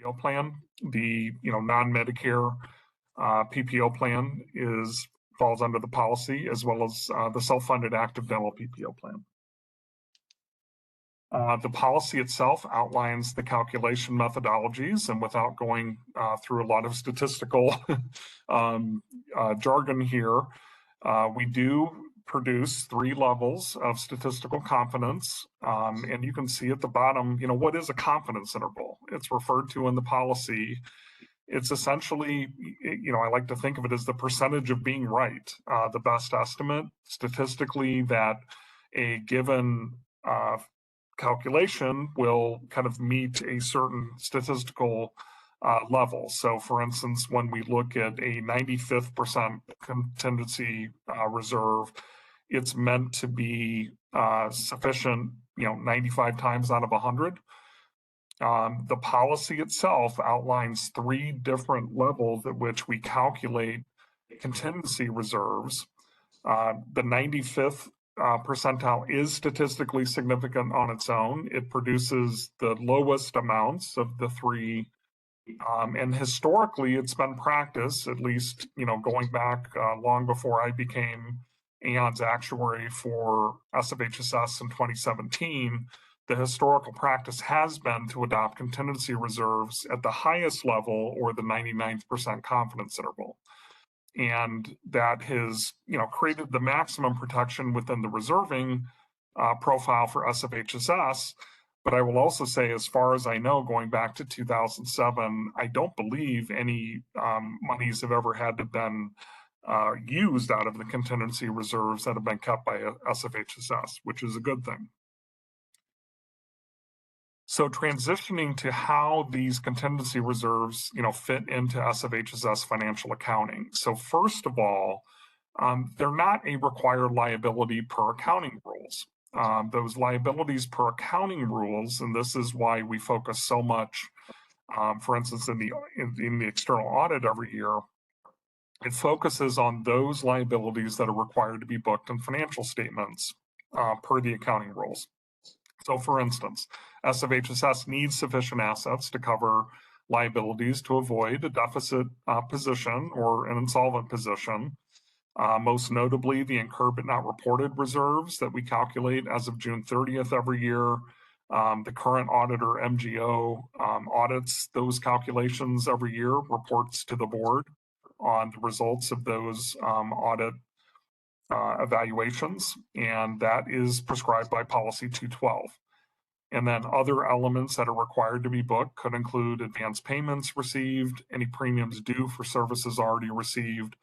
PPO plan. The non-Medicare PPO plan falls under the policy, as well as the self-funded active dental PPO plan. The policy itself outlines the calculation methodologies, and without going through a lot of statistical jargon here, we do produce 3 levels of statistical confidence, and you can see at the bottom, what is a confidence interval? It's referred to in the policy. It's essentially, I like to think of it as the percentage of being right, the best estimate statistically that a given calculation will kind of meet a certain statistical level. So for instance, when we look at a 95th percent contingency reserve, it's meant to be sufficient, 95 times out of 100. The policy itself outlines 3 different levels at which we calculate contingency reserves. The 95th percentile is statistically significant on its own. It produces the lowest amounts of the 3. And historically, it's been practice, at least, going back long before I became Aon's actuary for SFHSS in 2017, the historical practice has been to adopt contingency reserves at the highest level, or the 99th percent confidence interval. And that has, created the maximum protection within the reserving profile for SFHSS. But I will also say, as far as I know, going back to 2007, I don't believe any monies have ever had to been used out of the contingency reserves that have been kept by SFHSS, which is a good thing. So transitioning to how these contingency reserves, fit into SFHSS financial accounting. So first of all, they're not a required liability per accounting rules. Those liabilities per accounting rules, and this is why we focus so much, for instance, in the external audit every year, it focuses on those liabilities that are required to be booked in financial statements per the accounting rules. So for instance, SFHSS needs sufficient assets to cover liabilities to avoid a deficit position or an insolvent position. Most notably, the incurred but not reported reserves that we calculate as of June 30th every year. The current auditor, MGO, audits those calculations every year, reports to the board on the results of those audit evaluations, and that is prescribed by Policy 212. And then other elements that are required to be booked could include advance payments received, any premiums due for services already received,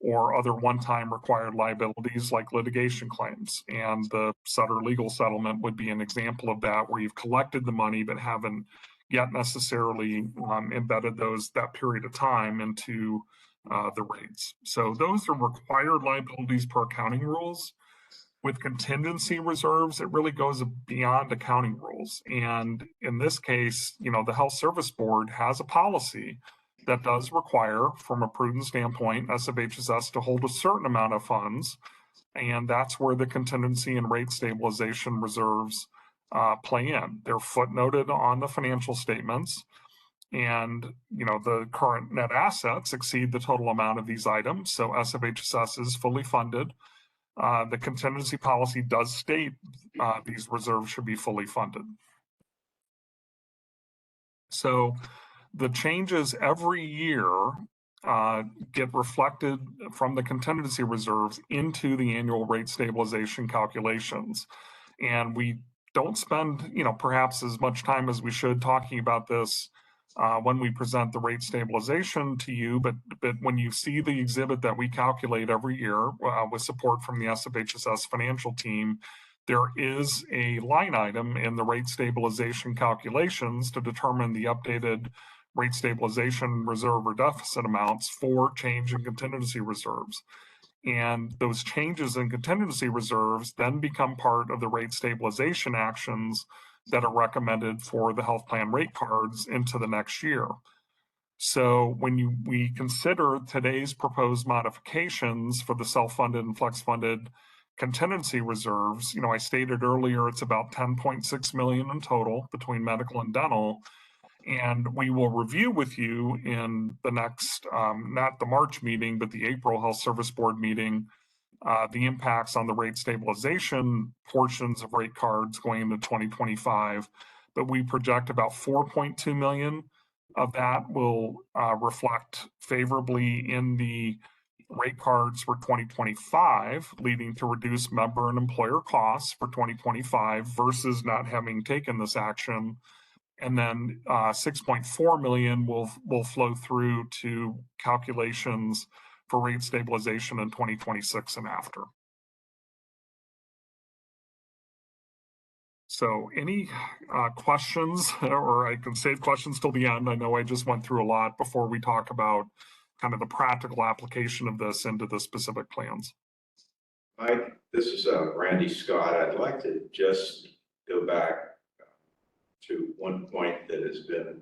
or other one-time required liabilities like litigation claims. And the Sutter legal settlement would be an example of that, where you've collected the money but haven't yet necessarily embedded that period of time into the rates. So those are required liabilities per accounting rules. With contingency reserves, it really goes beyond accounting rules. And in this case, the Health Service Board has a policy that does require, from a prudent standpoint, SFHSS to hold a certain amount of funds. And that's where the contingency and rate stabilization reserves play in. They're footnoted on the financial statements. And, the current net assets exceed the total amount of these items. So SFHSS is fully funded. The contingency policy does state these reserves should be fully funded. So the changes every year get reflected from the contingency reserves into the annual rate stabilization calculations. And we don't spend, perhaps as much time as we should talking about this when we present the rate stabilization to you, but when you see the exhibit that we calculate every year with support from the SFHSS financial team, there is a line item in the rate stabilization calculations to determine the updated rate stabilization reserve or deficit amounts for change in contingency reserves. And those changes in contingency reserves then become part of the rate stabilization actions that are recommended for the health plan rate cards into the next year. So when we consider today's proposed modifications for the self-funded and flex-funded contingency reserves, I stated earlier it's about $10.6 million in total between medical and dental. And we will review with you in the next, not the March meeting, but the April Health Service Board meeting, the impacts on the rate stabilization portions of rate cards going into 2025. But we project about 4.2 million of that will reflect favorably in the rate cards for 2025, leading to reduced member and employer costs for 2025 versus not having taken this action. And then 6.4 million will flow through to calculations for rate stabilization in 2026 and after. So any questions, or I can save questions till the end. I know I just went through a lot before we talk about kind of the practical application of this into the specific plans. Mike, this is Randy Scott. I'd like to just go back to one point that has been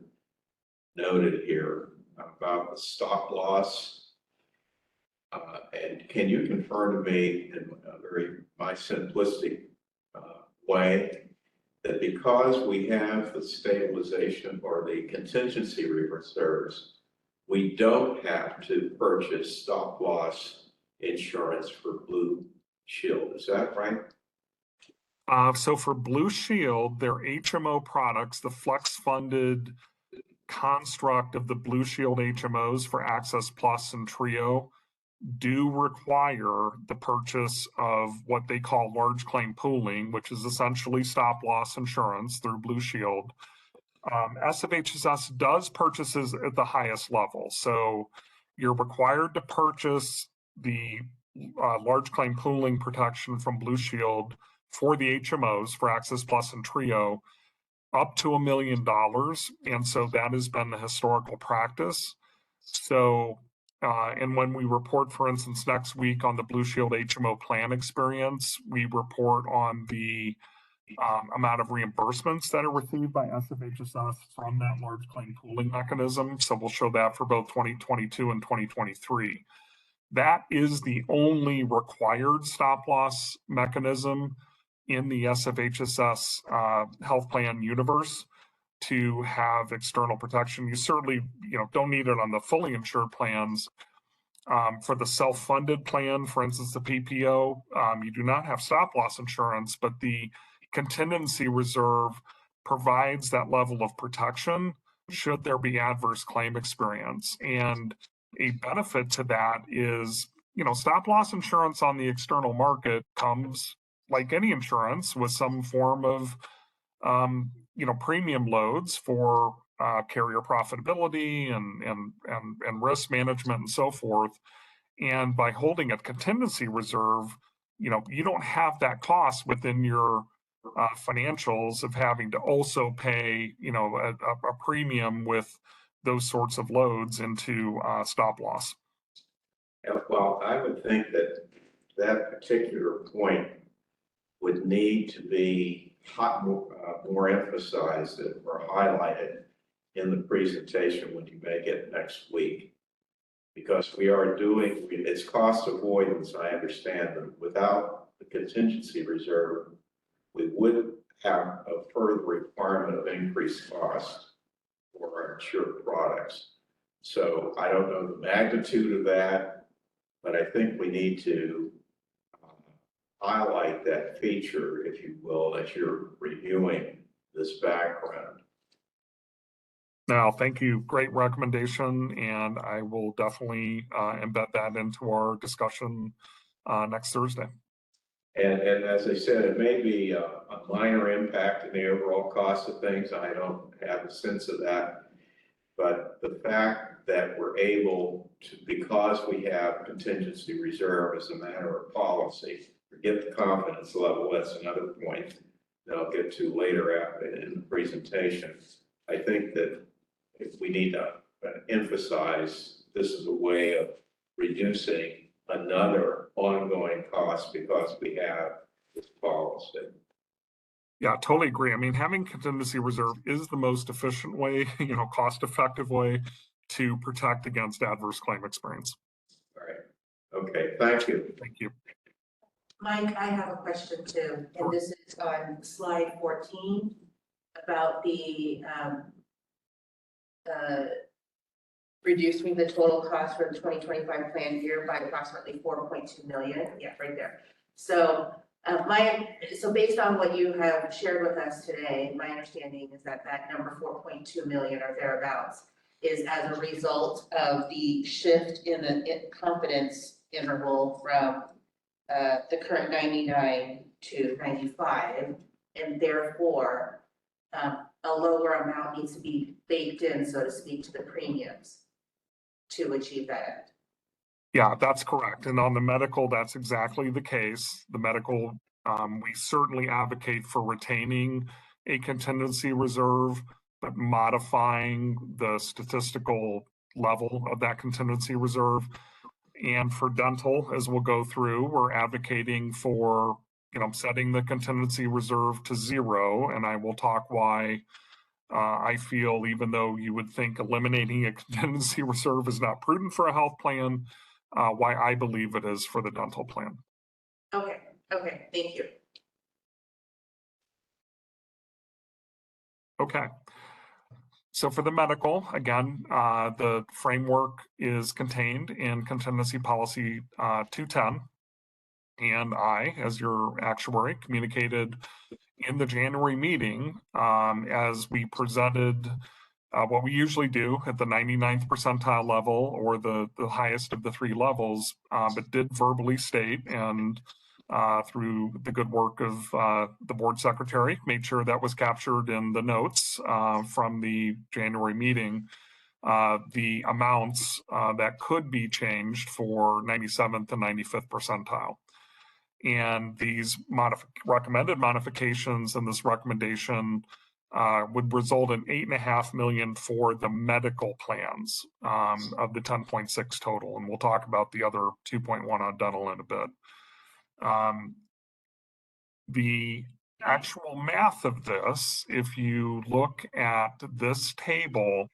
noted here about the stop loss. And can you confirm to me in a very my simplistic way that because we have the stabilization or the contingency reserves, we don't have to purchase stop loss insurance for Blue Shield? Is that right? So for Blue Shield, their HMO products, the flex-funded construct of the Blue Shield HMOs for Access Plus and Trio, do require the purchase of what they call large claim pooling, which is essentially stop loss insurance through Blue Shield. SFHSS does purchases at the highest level. So you're required to purchase the large claim pooling protection from Blue Shield for the HMOs for Access Plus and Trio up to $1 million. And so that has been the historical practice. So, and when we report, for instance, next week on the Blue Shield HMO plan experience, we report on the amount of reimbursements that are received by SFHSS from that large claim pooling mechanism. So we'll show that for both 2022 and 2023. That is the only required stop loss mechanism in the SFHSS health plan universe to have external protection. You certainly, don't need it on the fully insured plans. For the self-funded plan, for instance, the PPO, you do not have stop loss insurance, but the contingency reserve provides that level of protection should there be adverse claim experience. And a benefit to that is, stop loss insurance on the external market comes like any insurance with some form of, premium loads for carrier profitability and risk management and so forth. And by holding a contingency reserve, you don't have that cost within your financials of having to also pay, a premium with those sorts of loads into stop loss. Yeah, well, I would think that that particular point would need to be more emphasized or highlighted in the presentation when you make it next week. Because we are doing, it's cost avoidance, I understand, but without the contingency reserve, we would have a further requirement of increased cost for our insured products. So I don't know the magnitude of that, but I think we need to highlight that feature, if you will, as you're reviewing this background. Now, thank you. Great recommendation, and I will definitely embed that into our discussion next Thursday. And as I said, it may be a minor impact in the overall cost of things. I don't have a sense of that. But the fact that we're able to, because we have contingency reserve as a matter of policy, forget the confidence level, that's another point that I'll get to later in the presentation. I think that if we need to emphasize this is a way of reducing another ongoing cost because we have this policy. Yeah, totally agree. I mean, having contingency reserve is the most efficient way, cost-effective way to protect against adverse claim experience. All right. Okay. Thank you. Thank you. Mike, I have a question too, and this is on slide 14 about the reducing the total cost for the 2025 plan year by approximately 4.2 million. Yeah, right there. So so based on what you have shared with us today, my understanding is that that number 4.2 million or thereabouts is as a result of the shift in the confidence interval from the current 99 to 95, and therefore a lower amount needs to be baked in, so to speak, to the premiums to achieve that. Yeah, that's correct. And on the medical, that's exactly the case. The medical, we certainly advocate for retaining a contingency reserve, but modifying the statistical level of that contingency reserve. And for dental, as we'll go through, we're advocating for, setting the contingency reserve to 0. And I will talk why I feel, even though you would think eliminating a contingency reserve is not prudent for a health plan, why I believe it is for the dental plan. Okay, thank you. Okay. So for the medical, again, the framework is contained in contingency policy 210. And I, as your actuary, communicated in the January meeting as we presented what we usually do at the 99th percentile level or the highest of the 3 levels, but did verbally state, and through the good work of the board secretary, made sure that was captured in the notes from the January meeting, the amounts that could be changed for 97th and 95th percentile. And these recommended modifications in this recommendation would result in $8.5 million for the medical plans of the 10.6 total. And we'll talk about the other 2.1 on dental in a bit. The actual math of this, if you look at this table,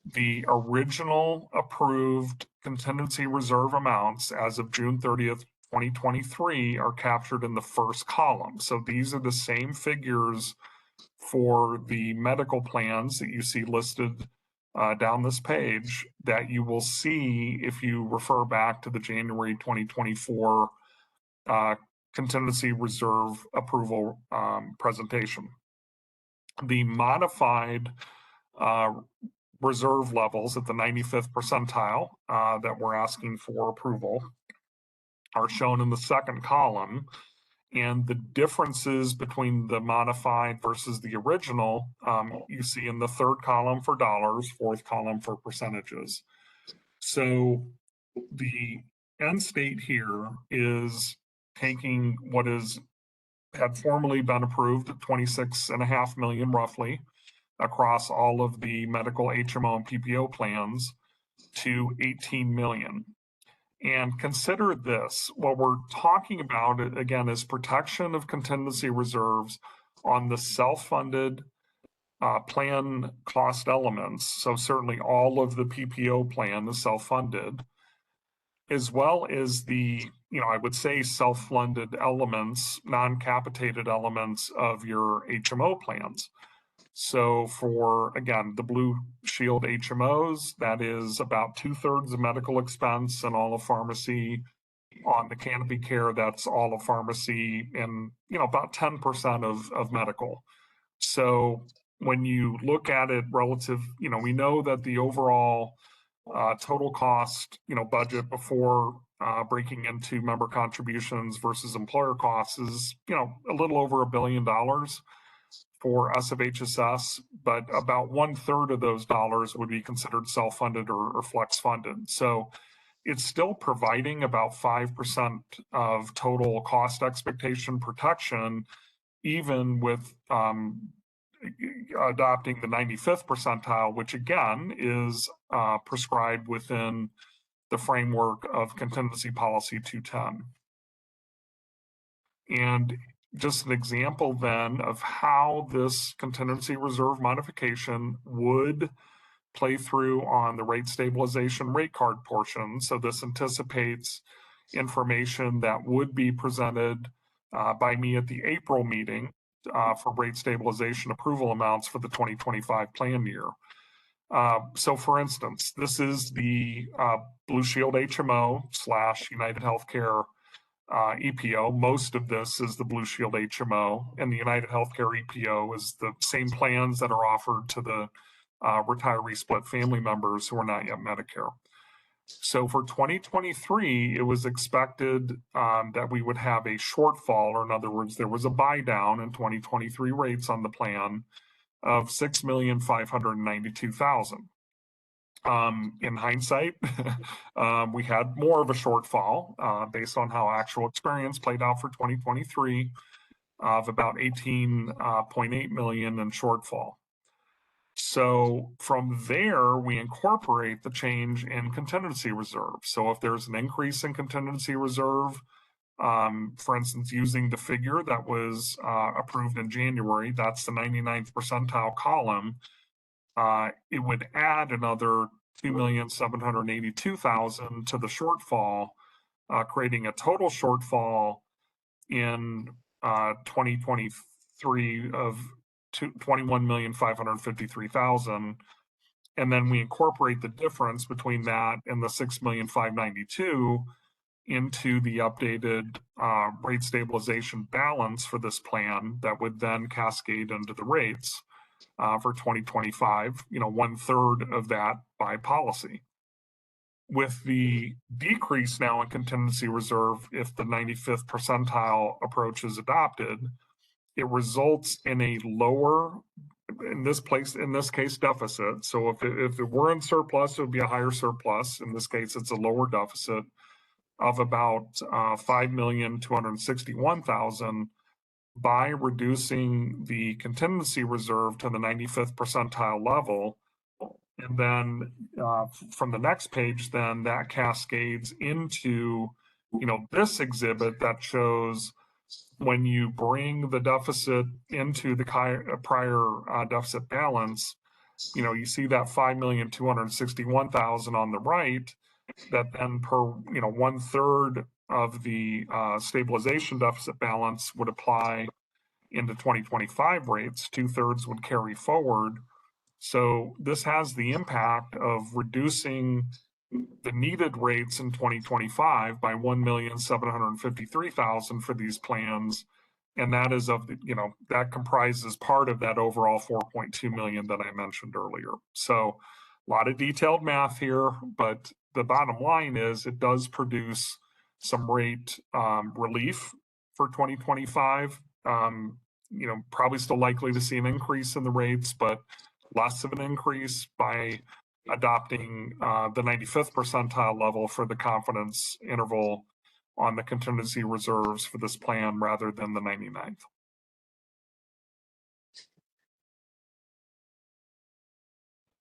the original approved contingency reserve amounts as of June 30th, 2023 are captured in the first column. So these are the same figures for the medical plans that you see listed down this page that you will see if you refer back to the January 2024 contingency reserve approval presentation. The modified reserve levels at the 95th percentile that we're asking for approval are shown in the second column, and the differences between the modified versus the original you see in the third column for dollars, fourth column for percentages. So the end state here is taking what had formerly been approved at 26.5 million roughly across all of the medical HMO and PPO plans to 18 million. And consider this, what we're talking about, again, is protection of contingency reserves on the self-funded plan cost elements. So certainly all of the PPO plan is self-funded, as well as the, I would say self-funded elements, non-capitated elements of your HMO plans. So for, again, the Blue Shield HMOs, that is about 2/3 of medical expense and all of pharmacy. On the Canopy Care, that's all of pharmacy and, about 10% of medical. So when you look at it relative, we know that the overall total cost, budget before breaking into member contributions versus employer costs is, a little over $1 billion. For us of HSS, but about 1/3 of those dollars would be considered self-funded or flex-funded. So it's still providing about 5% of total cost expectation protection, even with adopting the 95th percentile, which again is prescribed within the framework of contingency policy 210. And just an example then of how this contingency reserve modification would play through on the rate stabilization rate card portion. So this anticipates information that would be presented by me at the April meeting for rate stabilization approval amounts for the 2025 plan year. So for instance, this is the Blue Shield HMO / United Healthcare EPO. Most of this is the Blue Shield HMO, and the United Healthcare EPO is the same plans that are offered to the retiree split family members who are not yet Medicare. So for 2023, it was expected that we would have a shortfall, or in other words, there was a buy down in 2023 rates on the plan of 6,592,000. In hindsight, we had more of a shortfall based on how actual experience played out for 2023 of about 18.8 million in shortfall. So from there, we incorporate the change in contingency reserve. So if there's an increase in contingency reserve, for instance, using the figure that was approved in January, that's the 99th percentile column, it would add another 2,782,000 to the shortfall, creating a total shortfall in 2023 of 21,553,000. And then we incorporate the difference between that and the 6,592,000 into the updated rate stabilization balance for this plan that would then cascade into the rates for 2025, 1/3 of that by policy. With the decrease now in contingency reserve, if the 95th percentile approach is adopted, it results in a lower, in this case, deficit. So if it were in surplus, it would be a higher surplus. In this case, it's a lower deficit of about 5,261,000 by reducing the contingency reserve to the 95th percentile level. And then from the next page, then that cascades into, this exhibit that shows when you bring the deficit into the prior deficit balance, you see that 5,261,000 on the right, that then per 1/3 of the stabilization deficit balance would apply into 2025 rates, 2/3 would carry forward. So this has the impact of reducing the needed rates in 2025 by 1,753,000 for these plans. And that is that comprises part of that overall 4.2 million that I mentioned earlier. So a lot of detailed math here, but the bottom line is it does produce some rate relief for 2025. Probably still likely to see an increase in the rates, but less of an increase by adopting the 95th percentile level for the confidence interval on the contingency reserves for this plan rather than the 99th.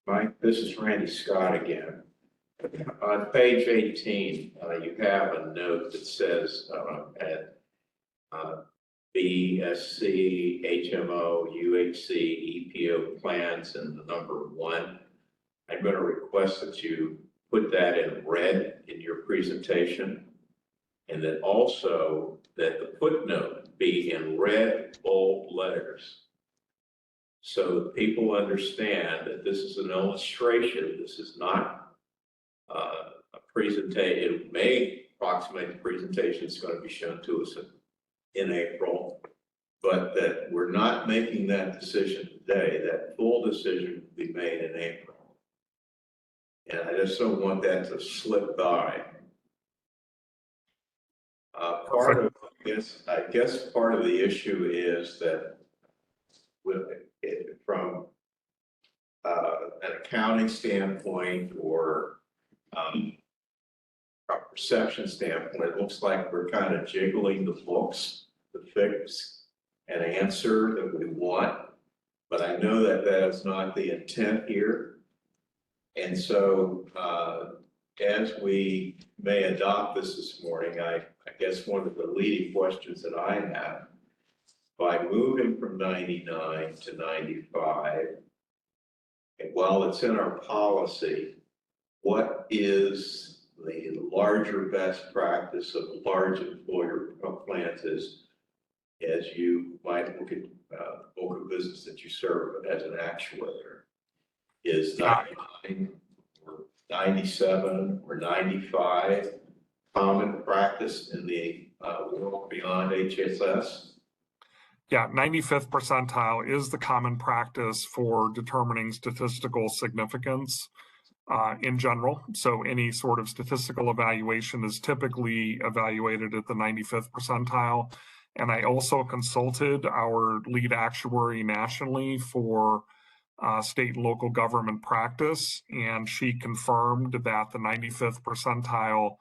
Mike, this is Randy Scott again. On page 18, you have a note that says at BSC, HMO, UHC, EPO plans and the number 1. I'm going to request that you put that in red in your presentation, and that also that the footnote be in red bold letters, so that people understand that this is an illustration. This is not a presentation. It may approximate the presentation that's going to be shown to us in April, but that we're not making that decision today. That full decision will be made in April. And I just don't want that to slip by. I guess part of the issue is that from an accounting standpoint or a perception standpoint, it looks like we're kind of jiggling the books to fix an answer that we want. But I know that that is not the intent here. And so as we may adopt this morning, I guess one of the leading questions that I have, by moving from 99 to 95, and while it's in our policy, what is the larger best practice of large employer plans as you might look at the book of business that you serve as an actuary? Is 99 or 97 or 95 common practice in the world beyond HSS? Yeah, 95th percentile is the common practice for determining statistical significance in general. So any sort of statistical evaluation is typically evaluated at the 95th percentile. And I also consulted our lead actuary nationally for state and local government practice, and she confirmed that the 95th percentile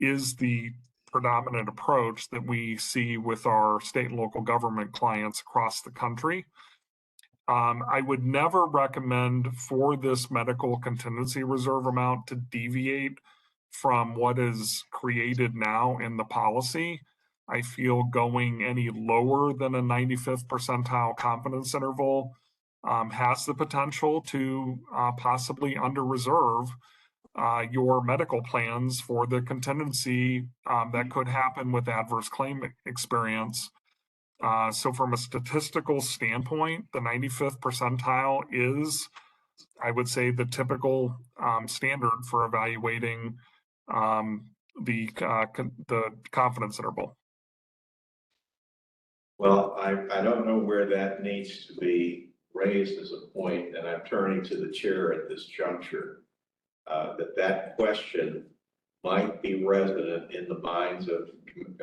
is the predominant approach that we see with our state and local government clients across the country. I would never recommend for this medical contingency reserve amount to deviate from what is created now in the policy. I feel going any lower than a 95th percentile confidence interval has the potential to possibly under-reserve your medical plans for the contingency that could happen with adverse claim experience. So from a statistical standpoint, the 95th percentile is, I would say, the typical standard for evaluating the confidence interval. Well, I don't know where that needs to be raised as a point, and I'm turning to the chair at this juncture, that question might be resident in the minds of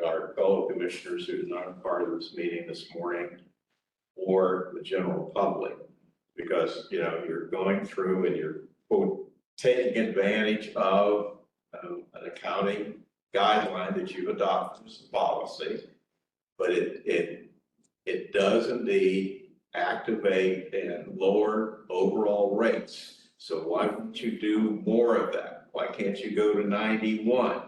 our fellow commissioners who are not a part of this meeting this morning, or the general public, because, you know, you're going through and you're, quote, taking advantage of an accounting guideline that you've adopted as a policy, but it does indeed activate and lower overall rates. So why don't you do more of that? Why can't you go to 91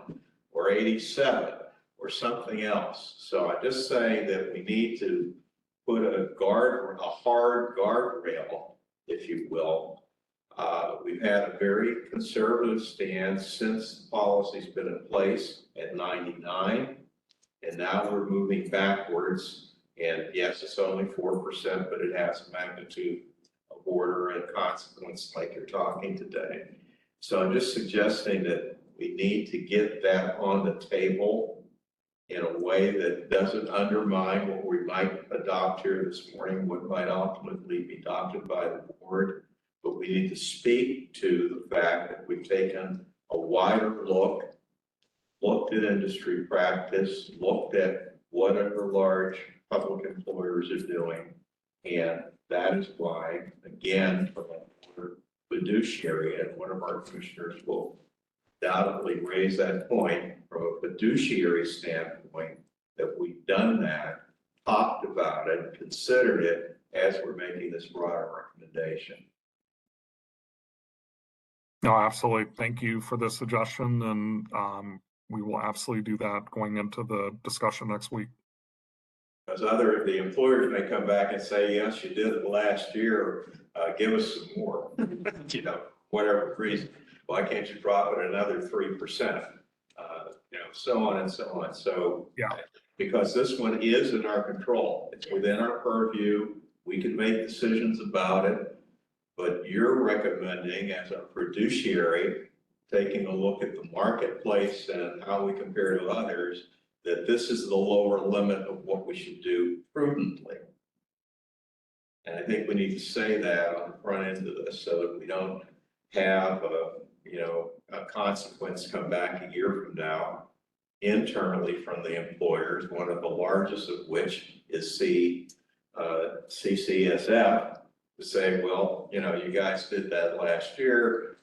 or 87 or something else? So I'm just saying that we need to put a hard guardrail, if you will. We've had a very conservative stance since the policy's been in place at 99, and now we're moving backwards. And yes, it's only 4%, but it has a magnitude of order and consequence like you're talking today. So I'm just suggesting that we need to get that on the table in a way that doesn't undermine what we might adopt here this morning, what might ultimately be adopted by the board. But we need to speak to the fact that we've taken a wider look, looked at industry practice, looked at what other large public employers are doing. And that is why, again, from a fiduciary, and one of our commissioners will undoubtedly raise that point, from a fiduciary standpoint, that we've done that, talked about it, considered it as we're making this broader recommendation. No, absolutely. Thank you for the suggestion, and we will absolutely do that going into the discussion next week. Because the employers may come back and say, yes, you did it last year, give us some more, you know, whatever reason. Why can't you drop it another 3%? You know, so on and so on. So, yeah, because this one is in our control, it's within our purview, we can make decisions about it, but you're recommending as a fiduciary, taking a look at the marketplace and how we compare to others, that this is the lower limit of what we should do prudently. And I think we need to say that on the front end of this so that we don't have a consequence come back a year from now internally from the employers, one of the largest of which is CCSF, to say, well, you know, you guys did that last year.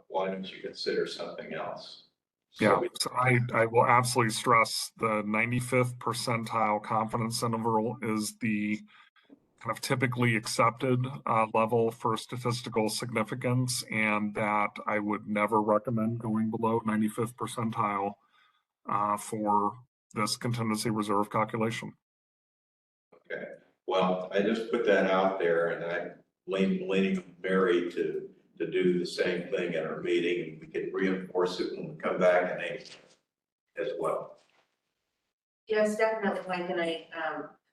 Why don't you consider something else? Yeah, so I will absolutely stress the 95th percentile confidence interval is the kind of typically accepted level for statistical significance, and that I would never recommend going below 95th percentile for this contingency reserve calculation. Okay, well, I just put that out there, and I'm leaning on Mary to do the same thing at our meeting, and we can reinforce it when we come back in April as well. Yes, definitely, Mike, and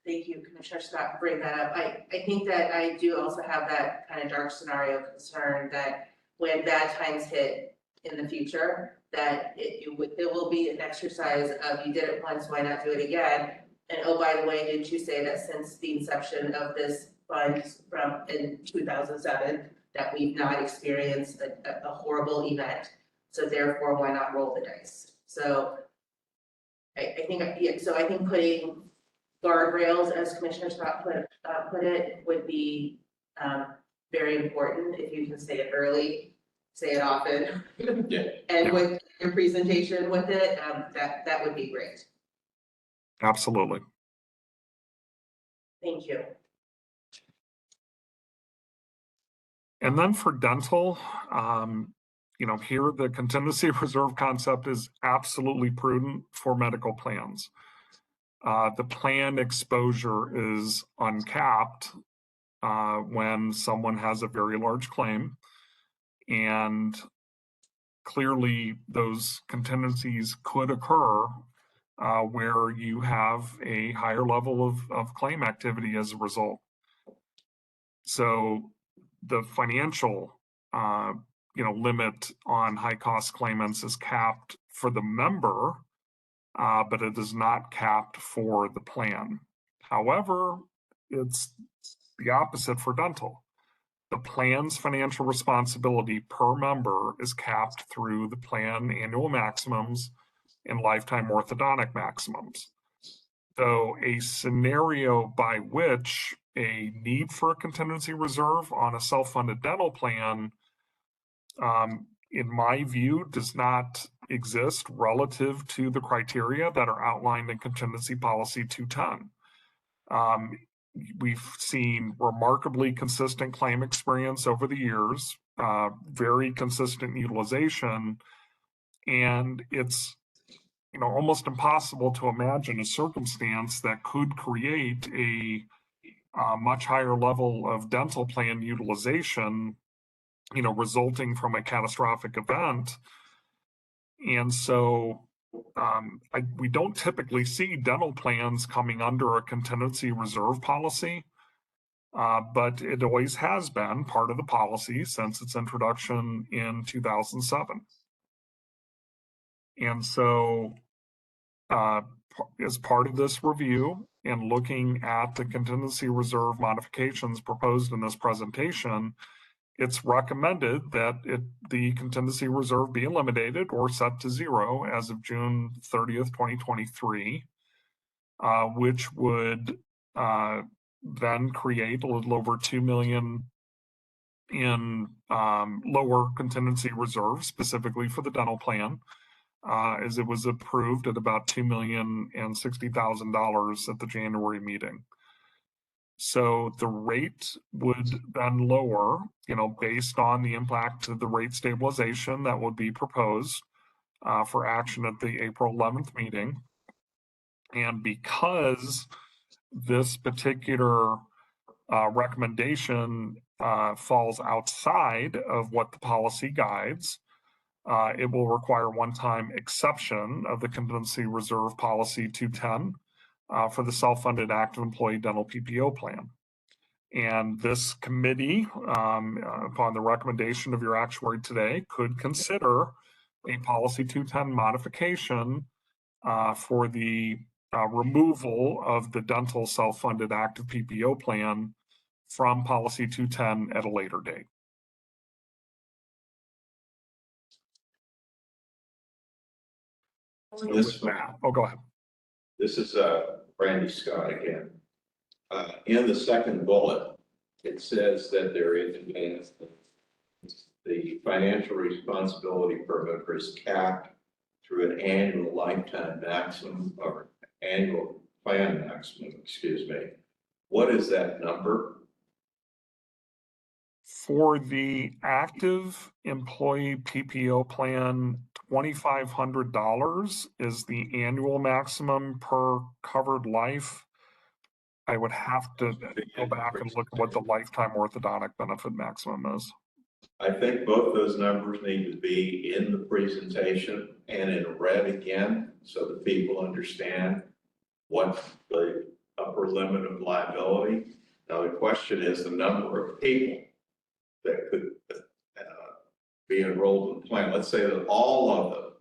thank you, Commissioner Scott, for bringing that up. I think that I do also have that kind of dark scenario concern that when bad times hit in the future, that it will be an exercise of you did it once, why not do it again? And oh, by the way, didn't you say that since the inception of this fund from in 2007, that we've not experienced a horrible event? So therefore, why not roll the dice? So I think, yeah, so I think putting guardrails, as Commissioner Scott put it, would be very important. If you can say it early, say it often, Yeah. and with your presentation with it, that would be great. Absolutely. Thank you. And then for dental, here the contingency reserve concept is absolutely prudent for medical plans. The plan exposure is uncapped when someone has a very large claim, and clearly those contingencies could occur where you have a higher level of claim activity as a result. So the financial limit on high cost claimants is capped for the member, but it is not capped for the plan. However, it's the opposite for dental. The plan's financial responsibility per member is capped through the plan annual maximums and lifetime orthodontic maximums. So a scenario by which a need for a contingency reserve on a self-funded dental plan, in my view, does not exist relative to the criteria that are outlined in Contingency Policy 210. We've seen remarkably consistent claim experience over the years, very consistent utilization, and it's almost impossible to imagine a circumstance that could create a much higher level of dental plan utilization, resulting from a catastrophic event. And so we don't typically see dental plans coming under a contingency reserve policy, but it always has been part of the policy since its introduction in 2007. And so as part of this review and looking at the contingency reserve modifications proposed in this presentation, it's recommended that the contingency reserve be eliminated or set to zero as of June 30th, 2023, which would then create a little over $2 million in lower contingency reserves, specifically for the dental plan, as it was approved at about $2,060,000 at the January meeting. So the rate would then lower, based on the impact of the rate stabilization that would be proposed for action at the April 11th meeting. And because this particular recommendation falls outside of what the policy guides, it will require one-time exception of the contingency reserve policy 210 for the self-funded active employee dental PPO plan. And this committee, upon the recommendation of your actuary today, could consider a policy 210 modification for the removal of the dental self-funded active PPO plan from policy 210 at a later date. Go ahead. This is Randy Scott again. In the second bullet, it says that there is the financial responsibility per member is capped through an annual lifetime maximum or annual plan maximum, excuse me. What is that number? For the active employee PPO plan, $2,500 is the annual maximum per covered life. I would have to go back and look at what the lifetime orthodontic benefit maximum is. I think both those numbers need to be in the presentation and in red again, so that people understand what the upper limit of liability. Now, the question is the number of people that could be enrolled in the plan. Let's say that all of them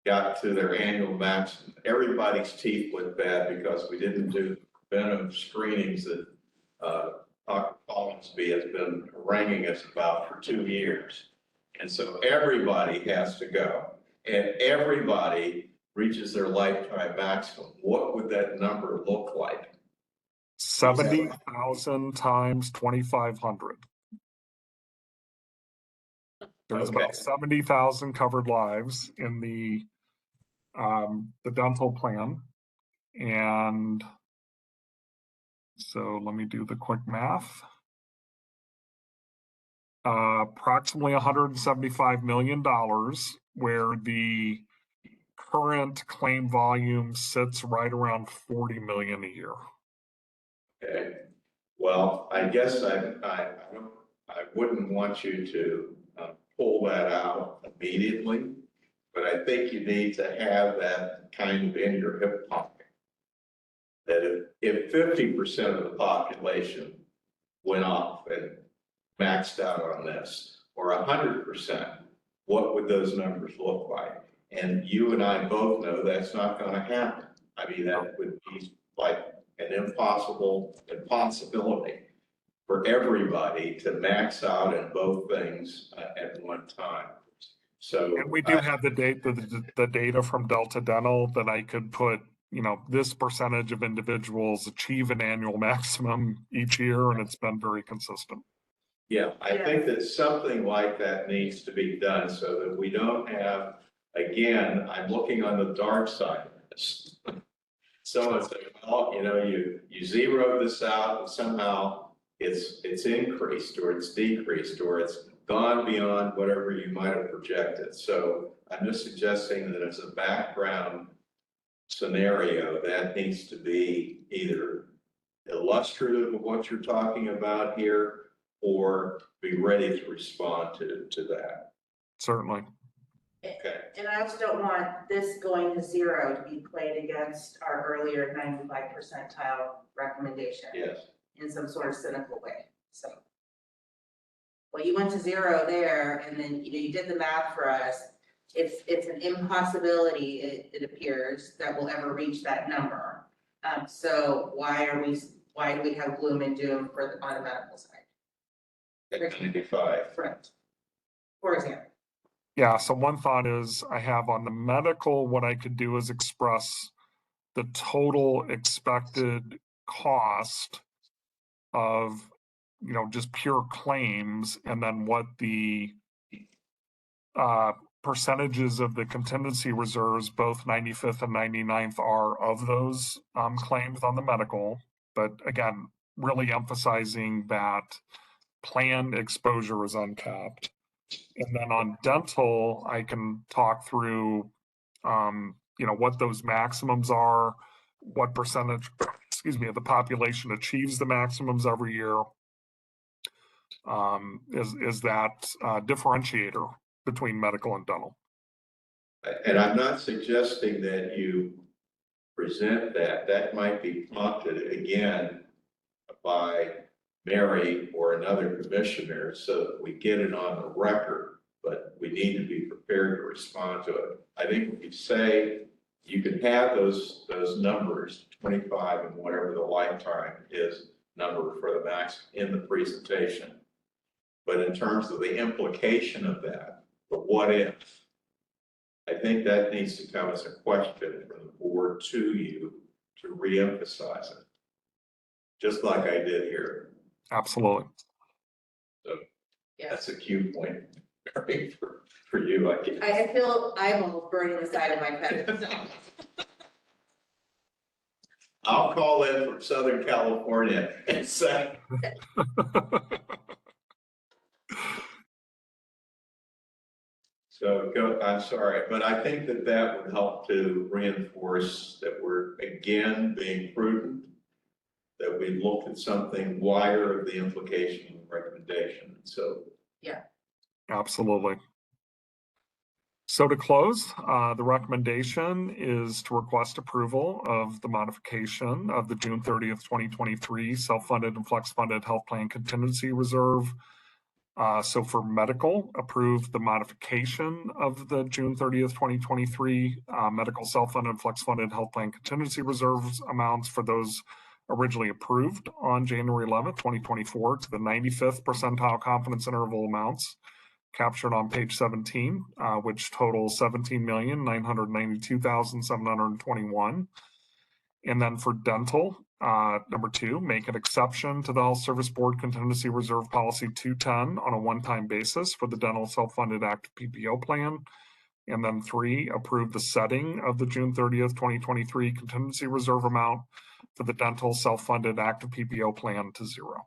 got to their annual maximum. Everybody's teeth went bad because we didn't do preventive screenings that Dr. Collinsby has been haranguing us about for 2 years. And so everybody has to go, and everybody reaches their lifetime maximum. What would that number look like? 70,000 times 2,500. There's Okay. about 70,000 covered lives in the dental plan. And so let me do the quick math. Approximately $175 million, where the current claim volume sits right around 40 million a year. Okay, well, I guess I wouldn't want you to pull that out immediately, but I think you need to have that kind of in your hip pocket. That if 50% of the population went off and maxed out on this, or 100%, what would those numbers look like? And you and I both know that's not going to happen. I mean, that would be like an impossibility for everybody to max out in both things at one time. So, and we do have the data from Delta Dental that I could put, this percentage of individuals achieve an annual maximum each year, and it's been very consistent. Yeah, I think that something like that needs to be done so that we don't have, again, I'm looking on the dark side of this. Someone said, well, you zeroed this out and somehow it's increased or it's decreased or it's gone beyond whatever you might have projected. So I'm just suggesting that as a background scenario, that needs to be either illustrative of what you're talking about here or be ready to respond to that. Certainly. Okay. And I also don't want this going to zero to be played against our earlier 95 percentile recommendation. Yes. In some sort of cynical way. So, well, you went to zero there, and then you did the math for us. It's an impossibility, it appears, that we'll ever reach that number. So why do we have gloom and doom on the medical side? At 95. Correct. For example. Yeah, so one thought is I have on the medical, what I could do is express the total expected cost of, just pure claims, and then what the percentages of the contingency reserves, both 95th and 99th, are of those claims on the medical. But again, really emphasizing that planned exposure is uncapped. And then on dental, I can talk through, what those maximums are, what percentage, of the population achieves the maximums every year. Is that differentiator between medical and dental. And I'm not suggesting that you present that. That might be prompted again by Mary or another commissioner so that we get it on the record, but we need to be prepared to respond to it. I think if you say you can have those numbers, 25 and whatever the lifetime is number for the max in the presentation. But in terms of the implication of that, the what if, I think that needs to come as a question from the board to you to reemphasize it, just like I did here. Absolutely. So Yes. that's a cue point for you, I guess. I feel eyeballs burning the side of my head. I'll call in from Southern California and say, so go, I'm sorry, but I think that would help to reinforce that we're again being prudent, that we look at something wider of the implication of the recommendation. So Absolutely. So to close, the recommendation is to request approval of the modification of the June 30th, 2023 self-funded and flex-funded health plan contingency reserve. So for medical, approve the modification of the June 30th, 2023 medical self-funded, flex-funded health plan contingency reserves amounts for those originally approved on January 11th, 2024 to the 95th percentile confidence interval amounts captured on page 17, which totals 17,992,721. And then for dental, number 2, make an exception to the Health Service Board Contingency Reserve Policy 210 on a one-time basis for the dental self-funded active PPO plan. And then 3, approve the setting of the June 30th, 2023 contingency reserve amount for the dental self-funded active PPO plan to 0.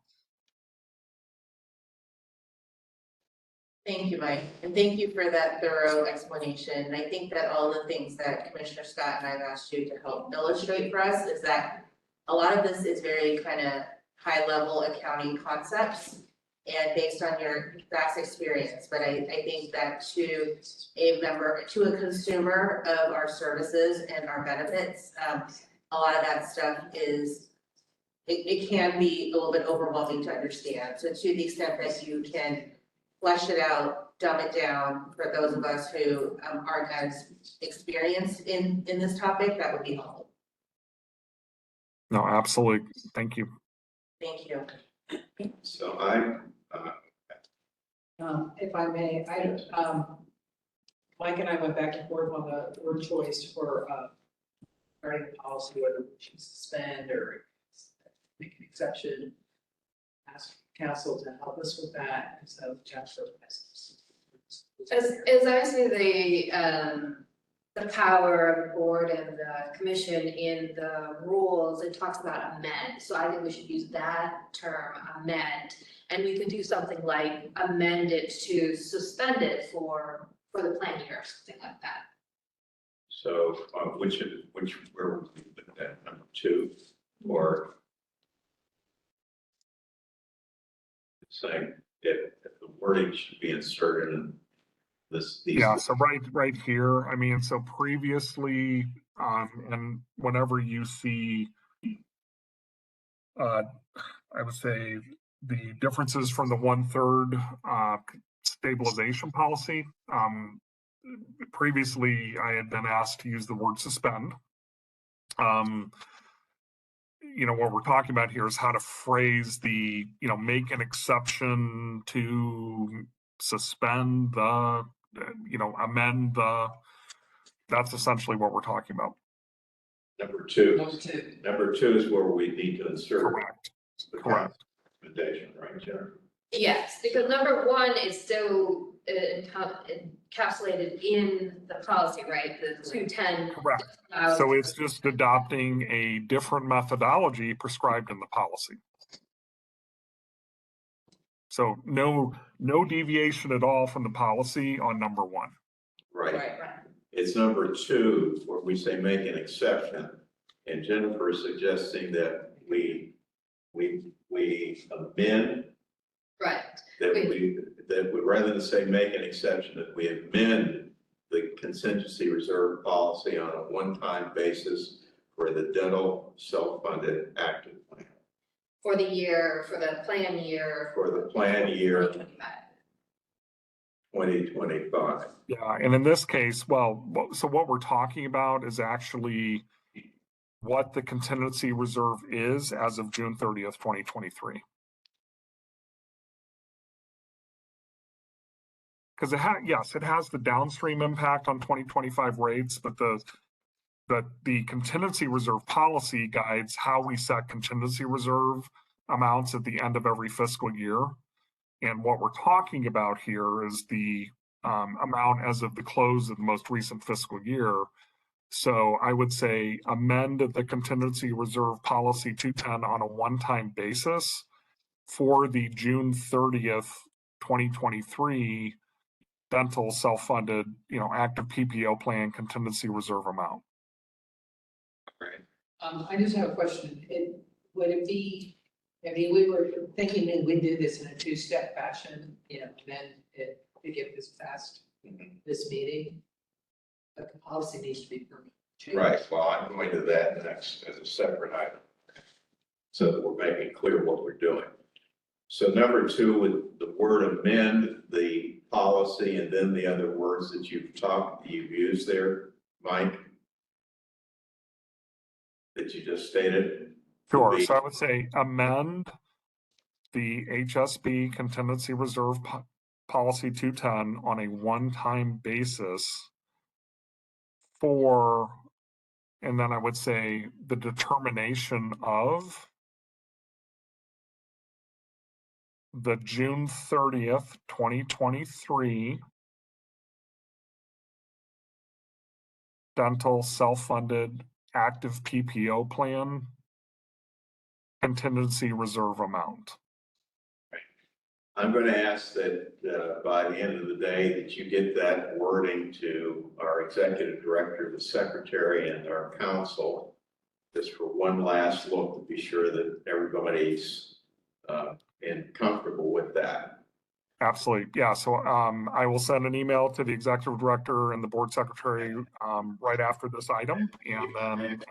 Thank you, Mike, and thank you for that thorough explanation. And I think that all the things that Commissioner Scott and I've asked you to help illustrate for us is that a lot of this is very kind of high-level accounting concepts and based on your vast experience. But I think that to a consumer of our services and our benefits, a lot of that stuff is, it can be a little bit overwhelming to understand. So to the extent that you can flesh it out, dumb it down for those of us who aren't as experienced in this topic, that would be helpful. No, absolutely. Thank you. Thank you. So if I may, Mike and I went back and forth on the word choice for regarding the policy, whether we should suspend or make an exception. Ask council to help us with that. And so Jasper, as I see the power of the board and the commission in the rules, it talks about amend. So I think we should use that term, amend, and we could do something like amend it to suspend it for the plan year or something like that. so which where would we put that, number 2, or saying if the wording should be inserted in this? Yeah, so right here, I mean, so previously, and whenever you see, I would say the differences from the 1/3 stabilization policy, previously I had been asked to use the word suspend. You know, what we're talking about here is how to phrase the, you know, make an exception to suspend the, you know, amend the, that's essentially what we're talking about. Number 2. number 2. Number 2 is where we need to insert Correct. the Correct. recommendation, right, Jennifer? Yes, because number 1 is still encapsulated in the policy, right? The 210. Correct. So it's just adopting a different methodology prescribed in the policy. So no deviation at all from the policy on number 1. Right. It's number 2 where we say make an exception, and Jennifer is suggesting that we amend, Right. that we rather than say make an exception, that we amend the contingency reserve policy on a one-time basis for the dental self-funded active plan. For the year, for the plan year. For the plan year 2025. 2025. Yeah, and in this case, well, so what we're talking about is actually what the contingency reserve is as of June 30th, 2023. Because it has the downstream impact on 2025 rates, but the contingency reserve policy guides how we set contingency reserve amounts at the end of every fiscal year. And what we're talking about here is the amount as of the close of the most recent fiscal year. So I would say amend the contingency reserve policy 210 on a one-time basis for the June 30th, 2023 dental self-funded, you know, active PPO plan contingency reserve amount. Right. I just have a question. Would it be, I mean, we were thinking that we'd do this in a 2-step fashion, you know, and then to get this past this meeting. But the policy needs to be permanent. change. Right, well, I'm going to that next as a separate item. So that we're making clear what we're doing. So number two, with the word amend the policy and then the other words that you've used there, Mike, that you just stated. Sure. be- So I would say amend the HSB contingency reserve policy 210 on a one-time basis for, and then I would say the determination of the June 30th, 2023 dental self-funded active PPO plan contingency reserve amount. I'm going to ask that by the end of the day that you get that wording to our executive director, the secretary, and our council, just for one last look to be sure that everybody's comfortable with that. Absolutely. Yeah. So I will send an email to the executive director and the board secretary right after this item. And then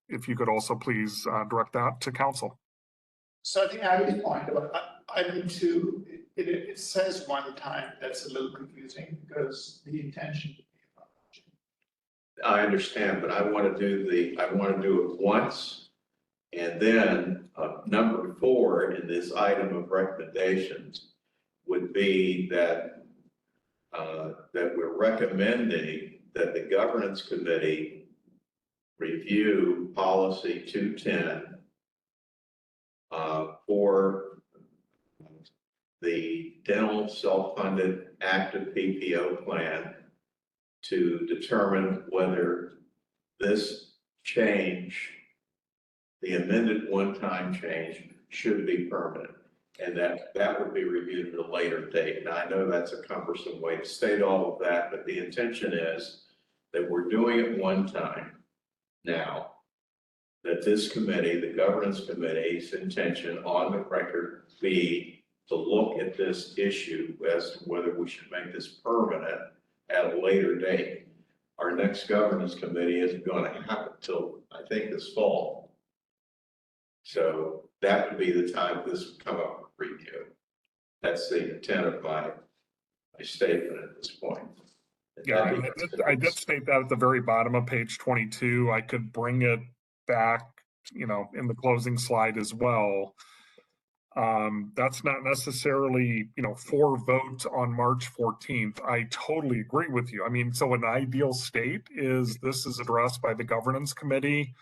if you could also please direct that to council. So I think Abby's point about item two, it says one time, that's a little confusing because the intention. I understand, but I want to do it once. And then number 4 in this item of recommendations would be that that we're recommending that the governance committee review policy 210 for the dental self-funded active PPO plan to determine whether this change, the amended one-time change, should be permanent. And that would be reviewed at a later date. Now, I know that's a cumbersome way to state all of that, but the intention is that we're doing it one time now, that this committee, the governance committee's intention on the record be to look at this issue as to whether we should make this permanent at a later date. Our next governance committee isn't going to happen till, I think, this fall. So that would be the time this would come up for review. That's the intent of my statement at this point. Yeah, I did state that at the very bottom of page 22. I could bring it back, in the closing slide as well. That's not necessarily, for vote on March 14th. I totally agree with you. I mean, so an ideal state is this is addressed by the governance committee.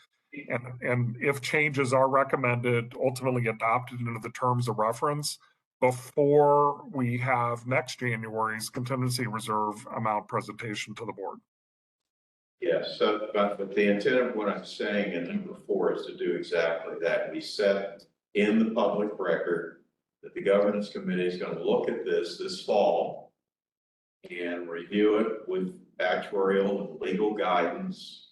And if changes are recommended, ultimately adopted into the terms of reference before we have next January's contingency reserve amount presentation to the board. Yes, so, but the intent of what I'm saying in number 4 is to do exactly that. We set in the public record that the governance committee is going to look at this fall and review it with actuarial and legal guidance,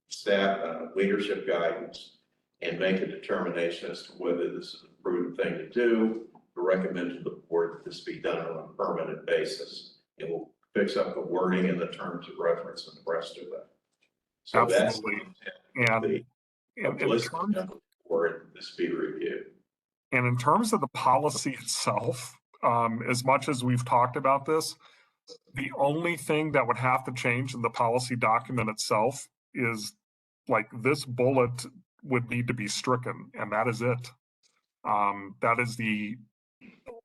staff, leadership guidance, and make a determination as to whether this is a prudent thing to do, to recommend to the board that this be done on a permanent basis. And we'll fix up the wording and the terms of reference and the rest of it. So Absolutely. that's And in list terms, for this be reviewed. and in terms of the policy itself, as much as we've talked about this, the only thing that would have to change in the policy document itself is like this bullet would need to be stricken, and that is it. That is the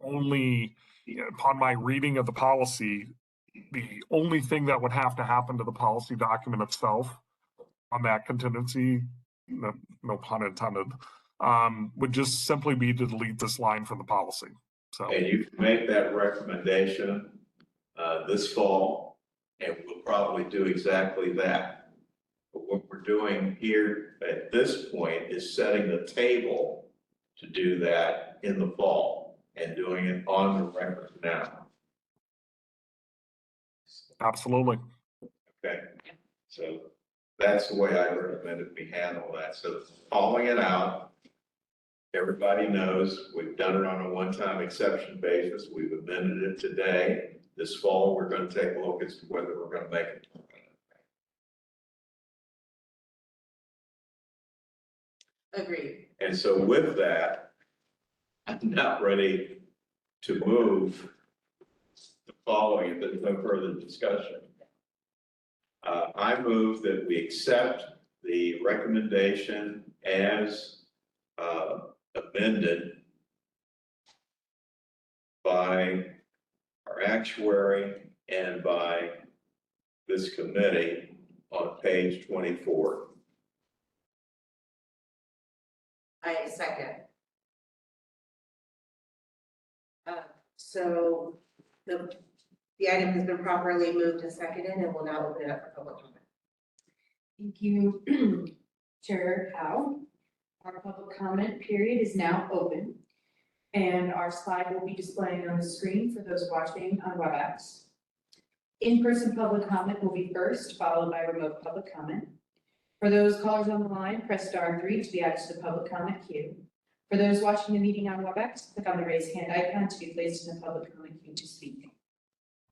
only, upon my reading of the policy, the only thing that would have to happen to the policy document itself on that contingency, no pun intended, would just simply be to delete this line from the policy. So, And you can make that recommendation this fall, and we'll probably do exactly that. But what we're doing here at this point is setting the table to do that in the fall and doing it on the record now. absolutely. Okay, so that's the way I recommend we handle that. So following it out, everybody knows we've done it on a one-time exception basis. We've amended it today. This fall, we're going to take a look as to whether we're going to make it permanent. Agreed. And so with that, I'm not ready to move the following, if there's no further discussion. I move that we accept the recommendation as amended by our actuary and by this committee on page 24. I second. So the item has been properly moved and seconded, and we'll now open it up for public comment. Thank you, Chair Howe. Our public comment period is now open, and our slide will be displaying on the screen for those watching on WebEx. In-person public comment will be first, followed by remote public comment. For those callers on the line, press *3 to be added to the public comment queue. For those watching the meeting on WebEx, click on the raise hand icon to be placed in the public comment queue to speak.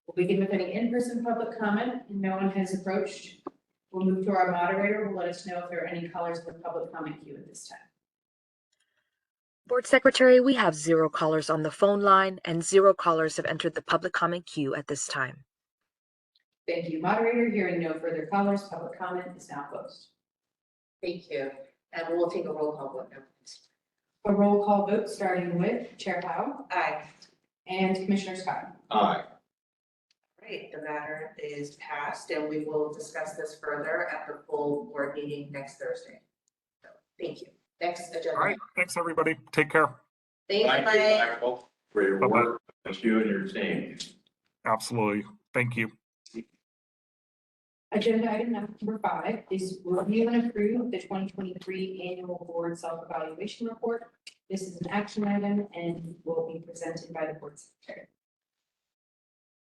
We'll begin with any in-person public comment, and no one has approached. We'll move to our moderator, who will let us know if there are any callers in the public comment queue at this time. Board Secretary, we have 0 callers on the phone line and 0 callers have entered the public comment queue at this time. Thank you, moderator. Hearing no further callers, public comment is now closed. Thank you. And we'll take a roll call vote now. A roll call vote starting with Chair Howe Aye. and Commissioner Scott. Aye. Great, the matter is passed, and we will discuss this further at the full board meeting next Thursday. So, thank you. Next agenda. All right, thanks, everybody. Take care. Thank you, Thank you, Mike. Michael, for your Bye-bye. work, and you and your team. Absolutely. Thank you. Agenda item number 5 is review and approve the 2023 annual board self-evaluation report. This is an action item and will be presented by the board secretary.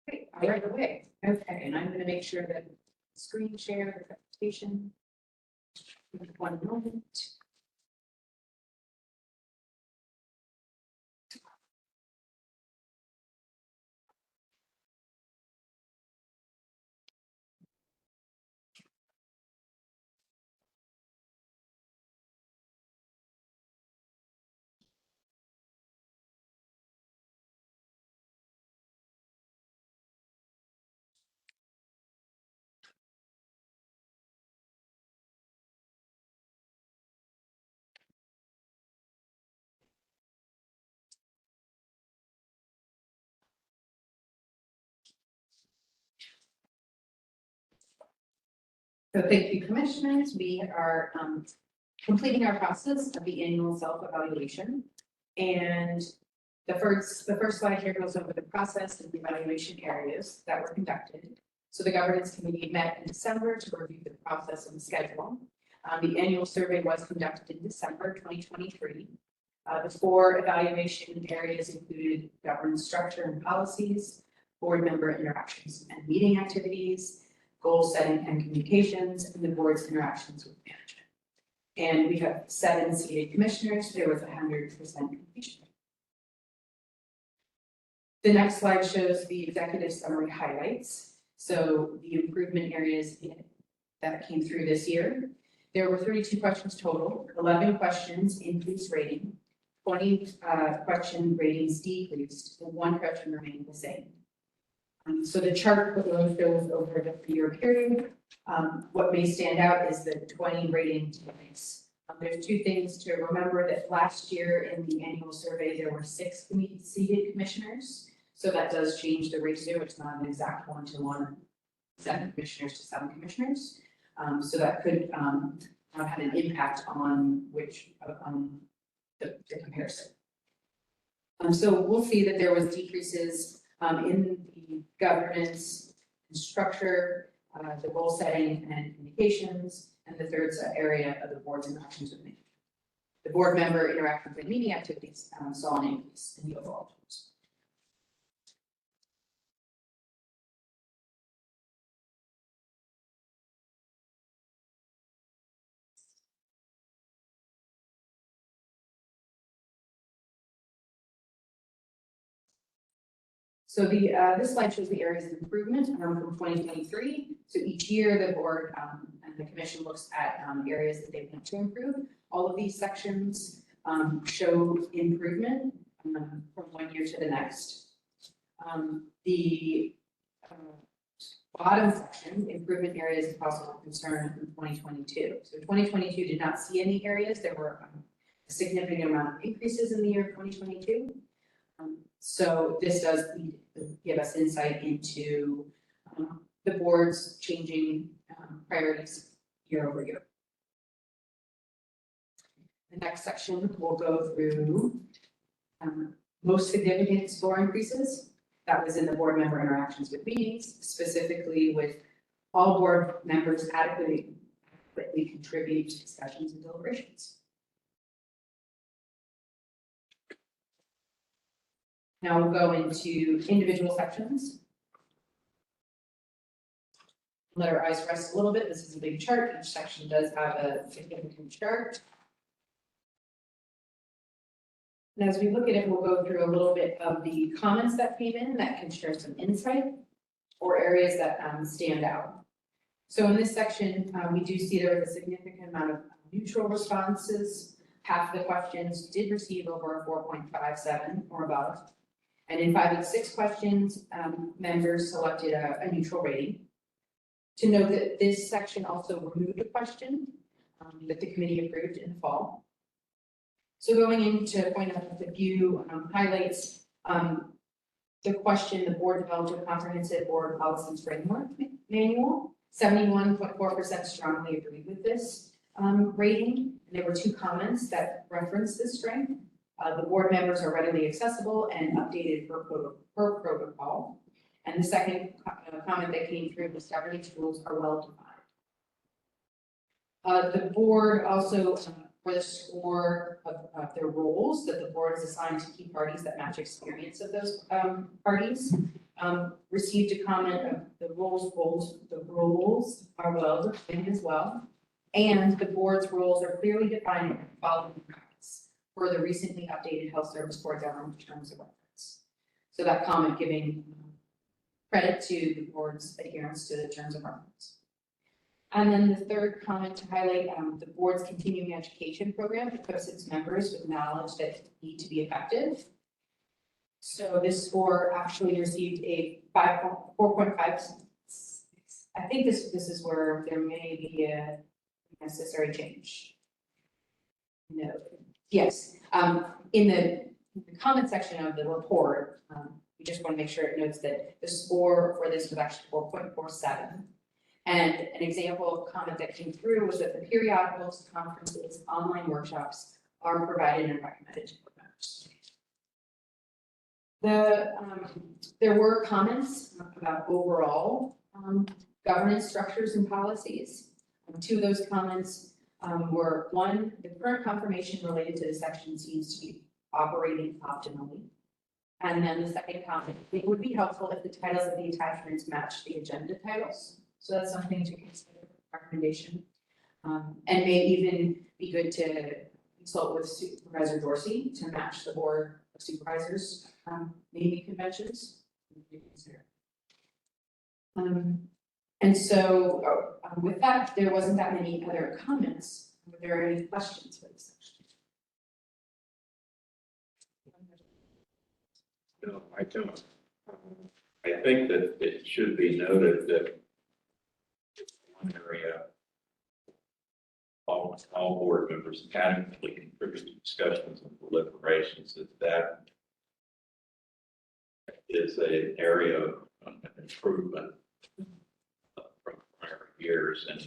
Great, right away. Okay, and I'm going to make sure that screen share the presentation. One moment. So thank you, commissioners. We are completing our process of the annual self-evaluation. And the first slide here goes over the process and the evaluation areas that were conducted. So the governance committee met in December to review the process and schedule. The annual survey was conducted in December 2023. The 4 evaluation areas included governance structure and policies, board member interactions and meeting activities, goal setting and communications, and the board's interactions with management. And we have 7 seated commissioners. There was 100% completion. The next slide shows the executive summary highlights. So the improvement areas that came through this year. There were 32 questions total, 11 questions increased rating, 20 question ratings decreased, and 1 question remained the same. So the chart below shows over the 3-year period. What may stand out is the 20 rating difference. There's 2 things to remember. That last year in the annual survey, there were 6 seated commissioners. So that does change the ratio. It's not an exact 1-to-1, 7 commissioners to 7 commissioners. So that could have had an impact on the comparison. So we'll see that there was decreases in the governance and structure, the goal setting and communications, and the third area of the board's interactions with me. The board member interactions and meeting activities saw an increase in the overall totals. So this slide shows the areas of improvement from 2023. So each year the board and the commission looks at areas that they want to improve. All of these sections show improvement from one year to the next. The bottom section, improvement areas of possible concern in 2022. So 2022 did not see any areas. There were a significant amount of increases in the year of 2022. So this does give us insight into the board's changing priorities year over year. The next section will go through most significant score increases. That was in the board member interactions with meetings, specifically with all board members adequately contribute to discussions and deliberations. Now we'll go into individual sections. Let our eyes rest a little bit. This is a big chart. Each section does have a significant chart. And as we look at it, we'll go through a little bit of the comments that came in that can share some insight or areas that stand out. So in this section, we do see there was a significant amount of neutral responses. Half of the questions did receive over a 4.57 or above. And in 5 of the 6 questions, members selected a neutral rating. To note that this section also removed a question that the committee approved in the fall. So going in to point out a few highlights, the question, the board developed a comprehensive board policies framework manual. 71.4% strongly agreed with this rating. And there were 2 comments that referenced this strength. The board members are readily accessible and updated per protocol. And the second comment that came through was governance rules are well defined. The board also, for the score of their roles that the board is assigned to key parties that match experience of those parties, received a comment of the roles are well defined as well. And the board's roles are clearly defined and following practice for the recently updated health service board government terms of reference. So that comment giving credit to the board's adherence to the terms of reference. And then the third comment to highlight the board's continuing education program equips its members with knowledge that need to be effective. So this score actually received a 4.5. I think this is where there may be a necessary change. No. Yes. In the comment section of the report, we just want to make sure it notes that the score for this was actually 4.47. And an example of comment that came through was that the periodicals, conferences, online workshops are provided and recommended to board members. There were comments about overall governance structures and policies. 2 of those comments were, 1, the current confirmation related to the section seems to be operating optimally. And then the second comment, it would be helpful if the titles of the attachments match the agenda titles. So that's something to consider recommendation. And may even be good to consult with Supervisor Dorsey to match the board of supervisors naming conventions. And so with that, there wasn't that many other comments. Were there any questions for this section? No, I don't. I think that it should be noted that one area, all board members adequately contribute to discussions and deliberations, that is an area of improvement from prior years. And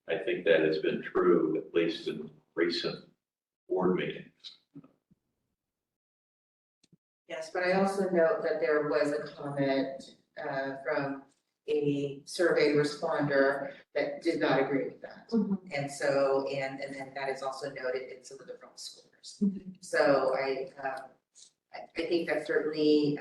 I think that has been true, at least in recent board meetings. Yes, but I also note that there was a comment from a survey responder that did not agree with that. And so, and then that is also noted in some of the wrong scores. So I think that certainly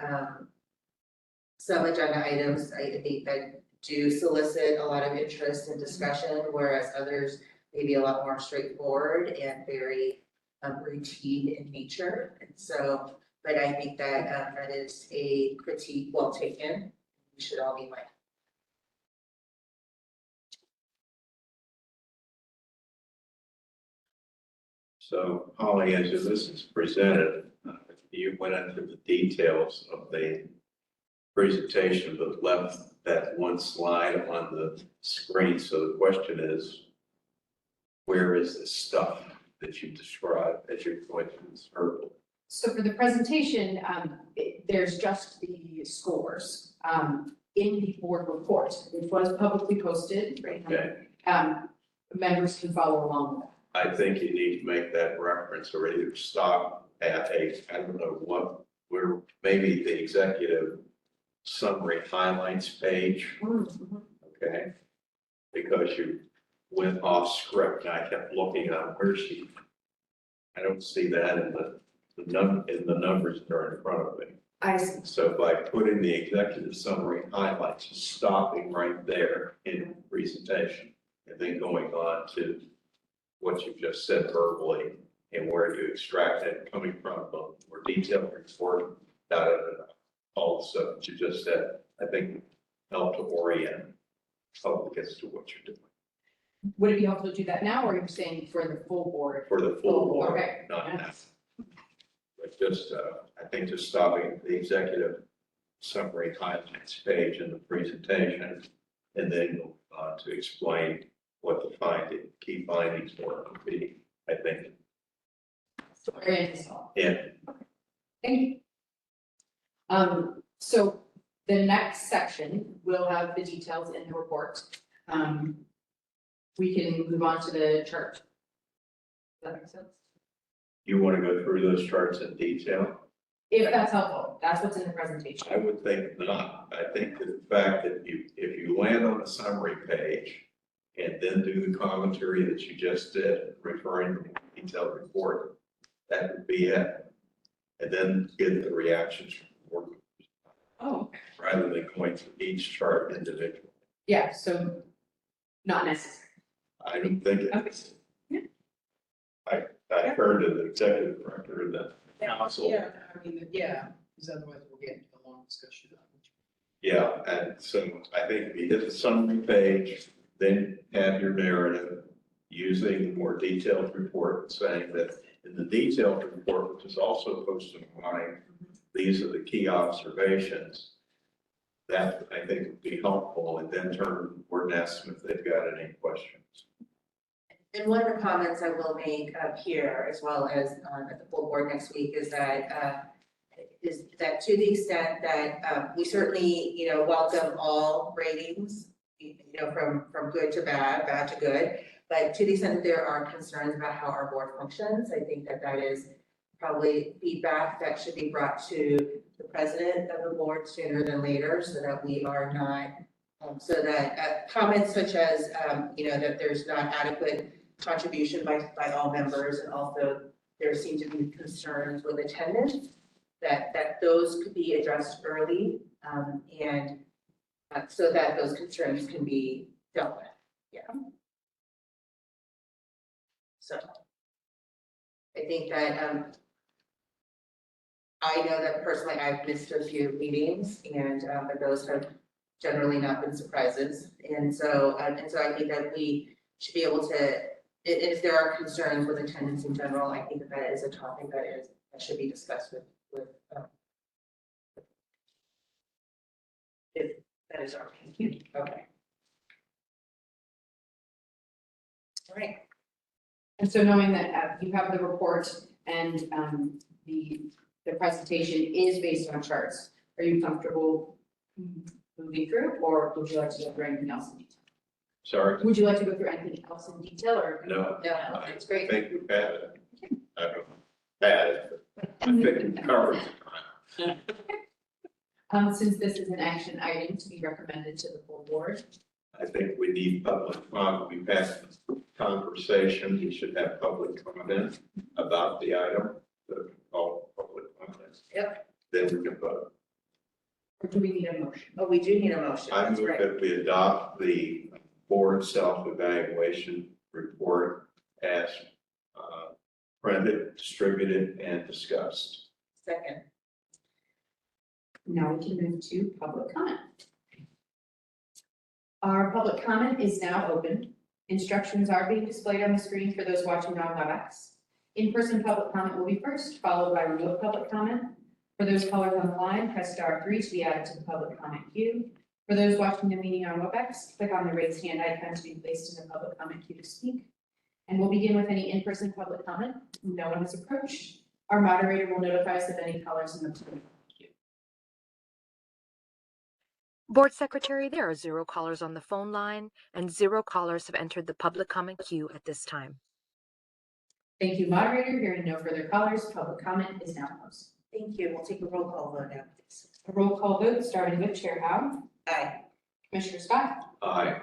some agenda items, I think that do solicit a lot of interest and discussion, whereas others may be a lot more straightforward and very routine in nature. And so, but I think that that is a critique well taken. We should all be mindful. So Holly, as this is presented, you went into the details of the presentation, but left that one slide on the screen. So the question is, where is the stuff that you described as you're going through this circle? So for the presentation, there's just the scores in the board report, which was publicly posted. Okay. Members can follow along with that. I think you need to make that reference or either stop at I don't know what, where maybe the executive summary highlights page, okay? Because you went off script and I kept looking at where she, I don't see that in the numbers that are in front of me. I see. So by putting the executive summary highlights, stopping right there in the presentation and then going on to what you just said verbally and where you extract it coming from a more detailed report, all the stuff that you just said, I think help to orient public as to what you're doing. Would it be helpful to do that now, or are you saying for the full board? For the full board, Okay. not now. But just, I think just stopping the executive summary highlights page in the presentation and then go on to explain what the key findings were would be, I think. So orient is all. Yeah. Thank you. So the next section will have the details in the report. We can move on to the chart. Does that make sense? You want to go through those charts in detail? If that's helpful, that's what's in the presentation. I would think not. I think that the fact that if you land on a summary page and then do the commentary that you just did, referring to the detailed report, that would be it. And then get the reactions from the board Oh, rather than going through each chart individually. yeah, so not necessary. I don't think it Okay. is. I heard of the executive director of the council. Yeah, I mean, yeah, because otherwise we'll get into a long discussion on it. Yeah, and so I think if you hit the summary page, then have your narrative using the more detailed report, saying that in the detailed report, which is also posted online, these are the key observations. That I think would be helpful, and then turn to the board and ask them if they've got any questions. And one of the comments I will make up here, as well as at the full board next week, is that to the extent that we certainly, welcome all ratings, from good to bad, bad to good. But to the extent that there are concerns about how our board functions, I think that is probably feedback that should be brought to the president of the board sooner than later, so that we are not, so that comments such as, that there's not adequate contribution by all members, and also there seem to be concerns with attendance, that those could be addressed early, and so that those concerns can be dealt with. Yeah. So I think that I know that personally I've missed a few meetings, and but those have generally not been surprises. And so I think that we should be able to, if there are concerns with attendance in general, I think that is a topic that should be discussed with if that is our opinion. Okay. All right. And so knowing that you have the report and the presentation is based on charts, are you comfortable moving through, or would you like to go through anything else in detail? Sorry? Would you like to go through anything else in detail, or? No. No, it's great. I think we've had it. I don't know, had it, but I think we've covered it. Since this is an action item to be recommended to the full board, I think we need public comment. We've had conversation. We should have public comment about the item, all public comment. Yep. Then we can vote. or do we need a motion? Oh, we do need a motion. I That's move right. that we adopt the board self-evaluation report as printed, distributed, and discussed. Second. Now we can move to public comment. Our public comment is now open. Instructions are being displayed on the screen for those watching on WebEx. In-person public comment will be first, followed by remote public comment. For those callers on the line, press *3 to be added to the public comment queue. For those watching the meeting on WebEx, click on the raise hand icon to be placed in the public comment queue to speak. And we'll begin with any in-person public comment. No one has approached. Our moderator will notify us of any callers in the public queue. Board Secretary, there are 0 callers on the phone line and 0 callers have entered the public comment queue at this time. Thank you, moderator. Hearing no further callers, public comment is now closed. Thank you. We'll take a roll call vote now, please. A roll call vote starting with Chair Howe, Aye. Commissioner Scott, Aye.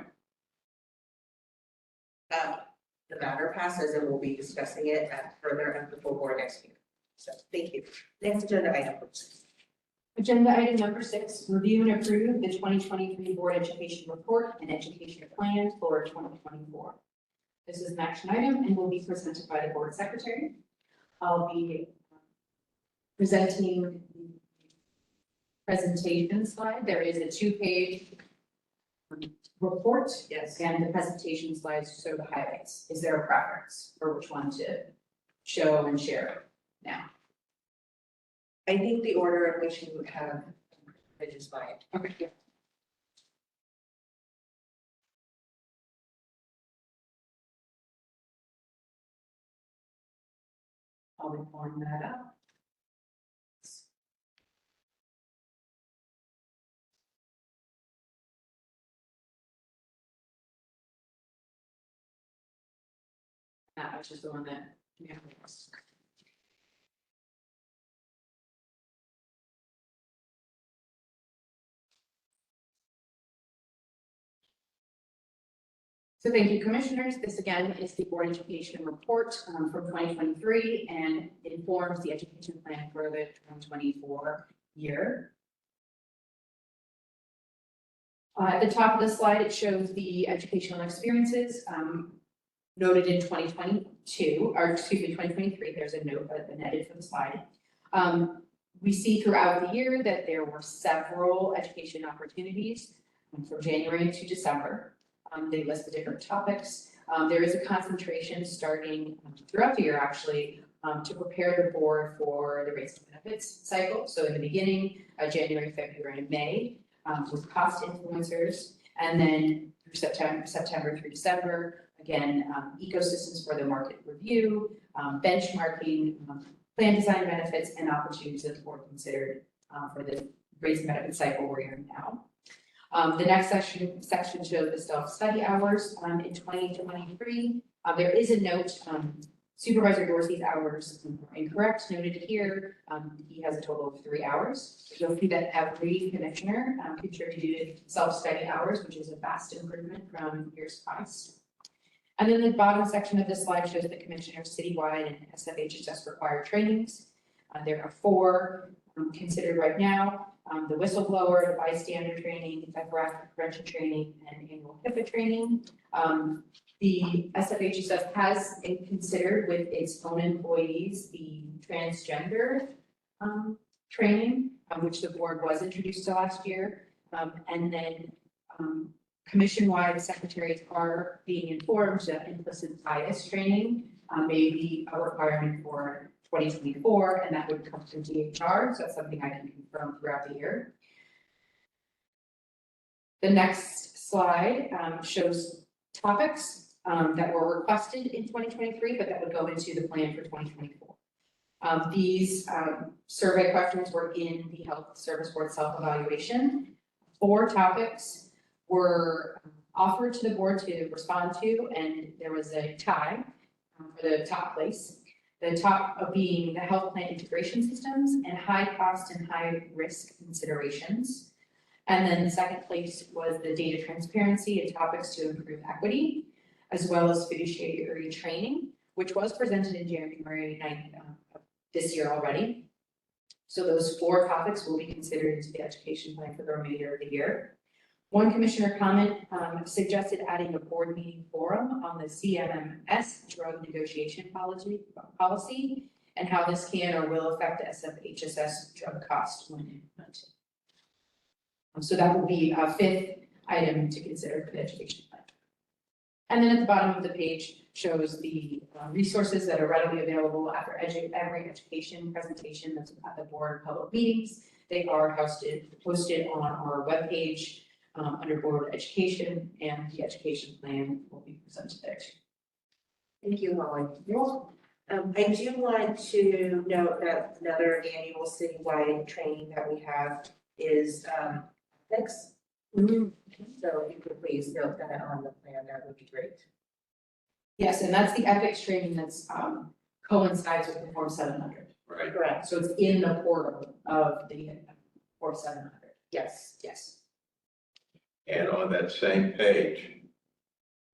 The matter passes and we'll be discussing it further at the full board next week. So thank you. Next agenda item, please. Agenda item number 6, review and approve the 2023 Board Education Report and Education Plan for 2024. This is an action item and will be presented by the Board Secretary. I'll be presenting the presentation slide. There is a 2-page report. Yes. And the presentation slides show the highlights. Is there a preference for which one to show and share now? I think the order in which you would have it is fine. Okay. Yeah. I'll be pulling that up. That which is the one that, yeah. So thank you, commissioners. This again is the board education report from 2023 and informs the education plan for the 2024 year. At the top of the slide, it shows the educational experiences noted in 2022, or excuse me, 2023. There's a note, an edit for the slide. We see throughout the year that there were several education opportunities from January to December. They list the different topics. There is a concentration starting throughout the year, actually, to prepare the board for the rates and benefits cycle. So in the beginning, January, February, and May, with cost influencers, and then through September through December, again, ecosystems for the market review, benchmarking, plan design benefits, and opportunities that the board considered for the rates and benefits cycle we're in now. The next section shows the self-study hours in 2023. There is a note, Supervisor Dorsey's hours are incorrect, noted here. He has a total of 3 hours. You'll see that every commissioner contributed self-study hours, which is a vast improvement from years past. And then the bottom section of this slide shows the commissioners citywide and SFHSS required trainings. There are 4 considered right now. The whistleblower, the bystander training, psychographic prevention training, and annual HIPAA training. The SFHSS has considered with its own employees the transgender training, which the board was introduced to last year. And then commission-wide secretaries are being informed that implicit bias training may be a requirement for 2024, and that would come from DHR, so that's something I can confirm throughout the year. The next slide shows topics that were requested in 2023, but that would go into the plan for 2024. These survey questions were in the Health Service Board self-evaluation. 4 topics were offered to the board to respond to, and there was a tie for the top place. The top of being the health plan integration systems and high cost and high risk considerations. And then the second place was the data transparency and topics to improve equity, as well as fiduciary training, which was presented in January 9th of this year already. So those 4 topics will be considered into the education plan for the remainder of the year. One commissioner comment suggested adding a board meeting forum on the CMMS drug negotiation policy and how this can or will affect SFHSS drug cost when implemented. So that will be a 5th item to consider for the education plan. And then at the bottom of the page shows the resources that are readily available after every education presentation that's at the board public meetings. They are posted on our webpage under board education, and the education plan will be presented there too. Thank you, Holly. I do want to note that another annual citywide training that we have is ethics. So if you could please note that on the plan, that would be great. Yes, and that's the ethics training that's coincides with the Form 700. Right. Correct. So it's in the portal of the Form 700. Yes. Yes. And on that same page,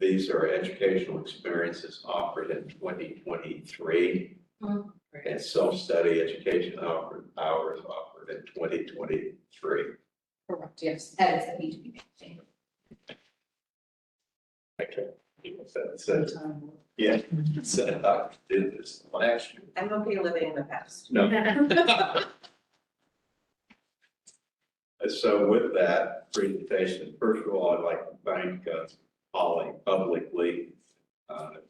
these are educational experiences offered in 2023. And self-study education hours offered in 2023. Correct, yes, edits that need to be made. Okay. Yeah, said I did this last year. I'm okay living in the past. No. So with that presentation, first of all, I'd like to thank Holly publicly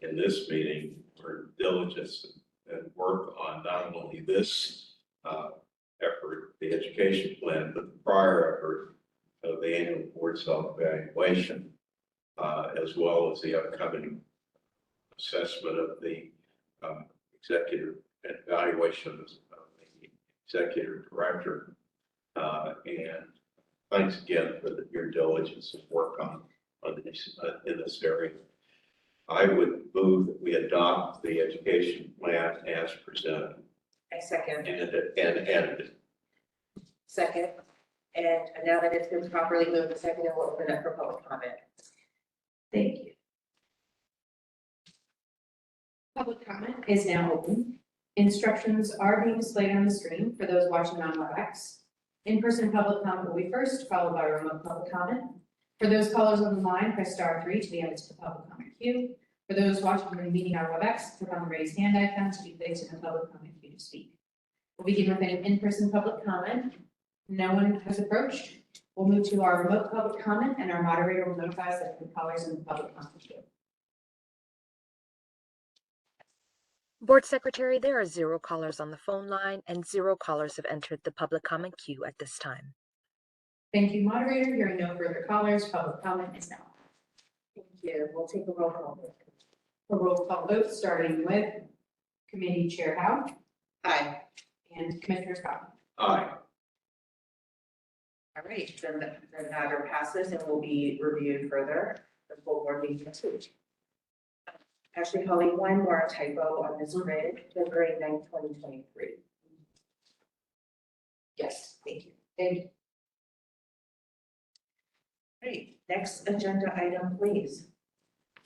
in this meeting for diligence and work on not only this effort, the education plan, but the prior effort of the annual board self-evaluation, as well as the upcoming assessment of the executive and evaluation of the executive director. And thanks again for your diligence and work on this in this area. I would move that we adopt the education plan as presented I second. and edited. Second. And now that it's been properly moved and seconded, we'll open up for public comment. Thank you. Public comment is now open. Instructions are being displayed on the screen for those watching on WebEx. In-person public comment will be first, followed by remote public comment. For those callers on the line, press *3 to be added to the public comment queue. For those watching the meeting on WebEx, click on the raise hand icon to be placed in the public comment queue to speak. We'll begin with an in-person public comment. No one has approached. We'll move to our remote public comment, and our moderator will notify us that the callers in the public comment queue. Board Secretary, there are 0 callers on the phone line and 0 callers have entered the public comment queue at this time. Thank you, moderator. Hearing no further callers, public comment is now. Thank you. We'll take a roll call vote. A roll call vote starting with Committee Chair Howe Aye. and Commissioner Scott. Aye. All right, then the matter passes and will be reviewed further. The full board meeting next week. Actually, Holly, one more typo on this grid, February 9th, 2023. Yes. Thank you. Thank you. Great. Next agenda item, please.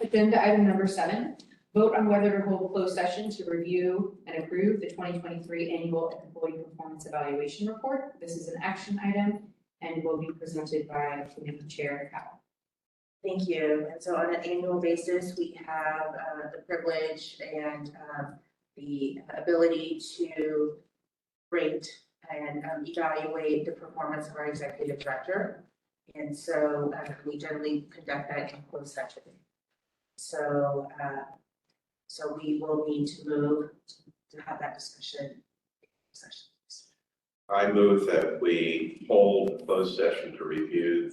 Agenda item number 7, vote on whether to hold closed session to review and approve the 2023 annual employee performance evaluation report. This is an action item and will be presented by Committee Chair Howe. Thank you. And so on an annual basis, we have the privilege and the ability to rate and evaluate the performance of our executive director. And so we generally conduct that in closed session. So, so we will need to move to have that discussion. I move that we hold a closed session to review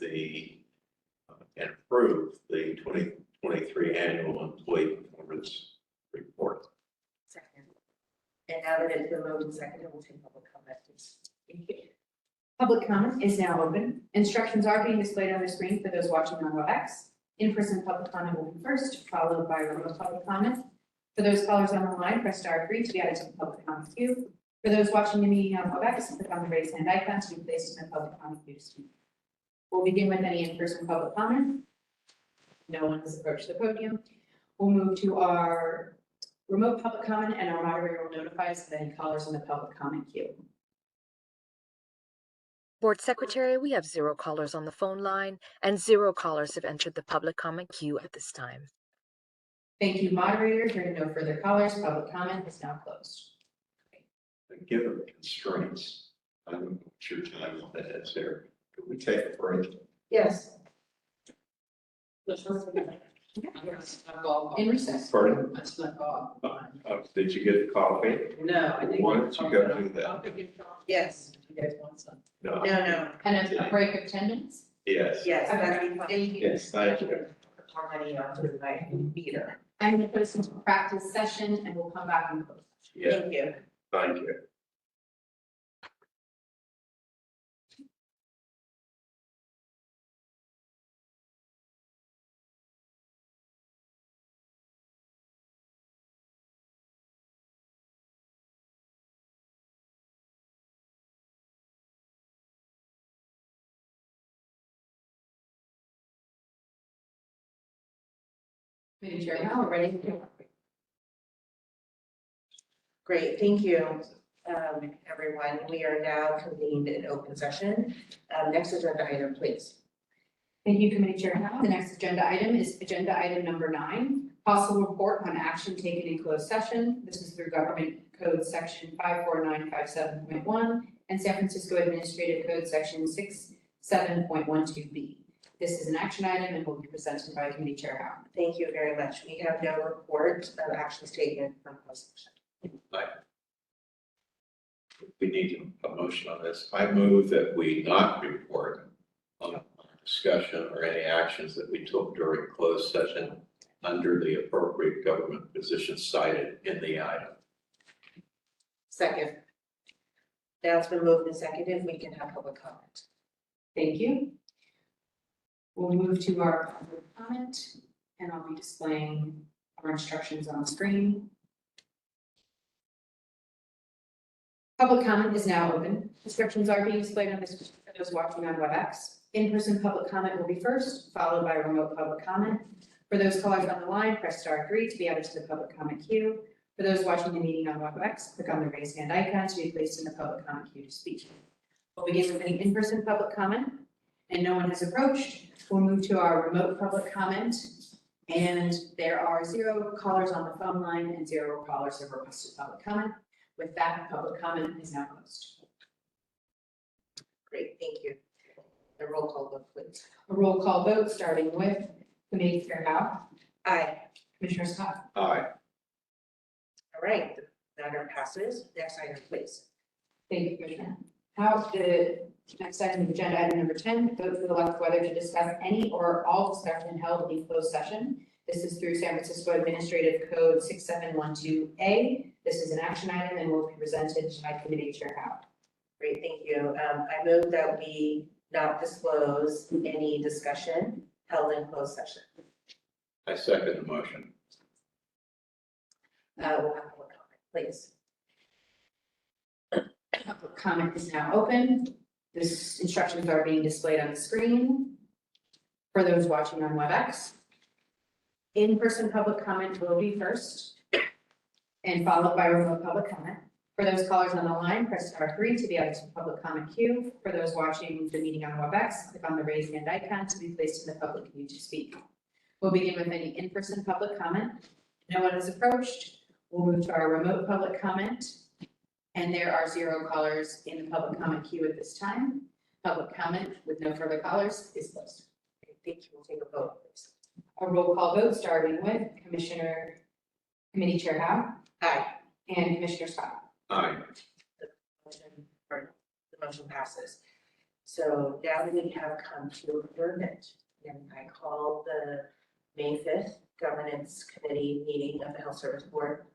and approve the 2023 annual employee performance report. Second. And now that it's been moved and seconded, we'll take public comment. Thank you. Public comment is now open. Instructions are being displayed on the screen for those watching on WebEx. In-person public comment will be first, followed by remote public comment. For those callers on the line, press *3 to be added to the public comment queue. For those watching the meeting on WebEx, click on the raise hand icon to be placed in the public comment queue to speak. We'll begin with any in-person public comment. No one has approached the podium. We'll move to our remote public comment, and our moderator will notify us of any callers in the public comment queue. Board Secretary, we have 0 callers on the phone line and 0 callers have entered the public comment queue at this time. Thank you, moderator. Hearing no further callers, public comment is now closed. Given the constraints, I don't know what your time on that is there. Could we take a break? Yes. In recess. Pardon? That's not all. Did you get coffee? No, I think. Why don't you go do that? I'll give you coffee. Yes. If you guys want some. No. No. And a break of 10 minutes? Yes. Yes, that'd be fine. Yes, thank you. More money onto my meter. I'm going to put us into practice session and we'll come back and close. Yeah, Thank you. thank you. Committee Chair, now we're ready to go. Great, thank you, everyone. We are now convened in open session. Next agenda item, please. Thank you, Committee Chair Howe. The next agenda item is agenda item number 9, possible report on action taken in closed session. This is through Government Code Section 54957.1 and San Francisco Administrative Code Section 67.12B. This is an action item and will be presented by Committee Chair Howe. Thank you very much. We have no report of actions taken from closed session. We need a motion on this. I move that we not report on discussion or any actions that we took during closed session under the appropriate government position cited in the item. Second. Now it's been moved and seconded. We can have public comment. Thank you. We'll move to our public comment and I'll be displaying our instructions on screen. Public comment is now open. Instructions are being displayed on the screen for those watching on WebEx. In-person public comment will be first, followed by remote public comment. For those callers on the line, press *3 to be added to the public comment queue. For those watching the meeting on WebEx, click on the raise hand icon to be placed in the public comment queue to speak. We'll begin with any in-person public comment, and no one has approached. We'll move to our remote public comment, and there are 0 callers on the phone line and 0 callers have requested public comment. With that, public comment is now closed. Great, thank you. The roll call vote, please. A roll call vote, starting with Committee Chair Howe, Aye. Commissioner Scott. Aye. All right, the matter passes. Next item, please. Thank you, Commissioner. Howe, the next item, agenda item number 10, vote for the left whether to discuss any or all discussion held in closed session. This is through San Francisco Administrative Code 6712A. This is an action item and will be presented by Committee Chair Howe. Great, thank you. I move that we not disclose any discussion held in closed session. I second the motion. We'll have public comment, please. Public comment is now open. This instructions are being displayed on the screen. For those watching on WebEx, in-person public comment will be first and followed by remote public comment. For those callers on the line, press *3 to be added to the public comment queue. For those watching the meeting on WebEx, click on the raise hand icon to be placed in the public queue to speak. We'll begin with any in-person public comment. No one has approached. We'll move to our remote public comment. And there are 0 callers in the public comment queue at this time. Public comment with no further callers is closed. Thank you. We'll take a vote, please. A roll call vote starting with Committee Chair Howe Aye. and Commissioner Scott. Aye. The motion passes. So now that we have come to adjournment, and I call the May 5th Governance Committee meeting of the Health Service Board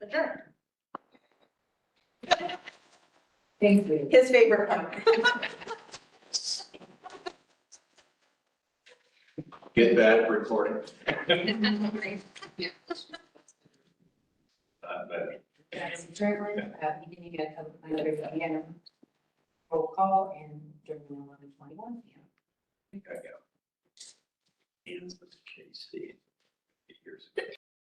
adjourned. Thank you. His favorite one. Get that recording. Adjournment, beginning at another PM. Roll call and during 11:21 PM. I think I got. Hands with KC. Years ago.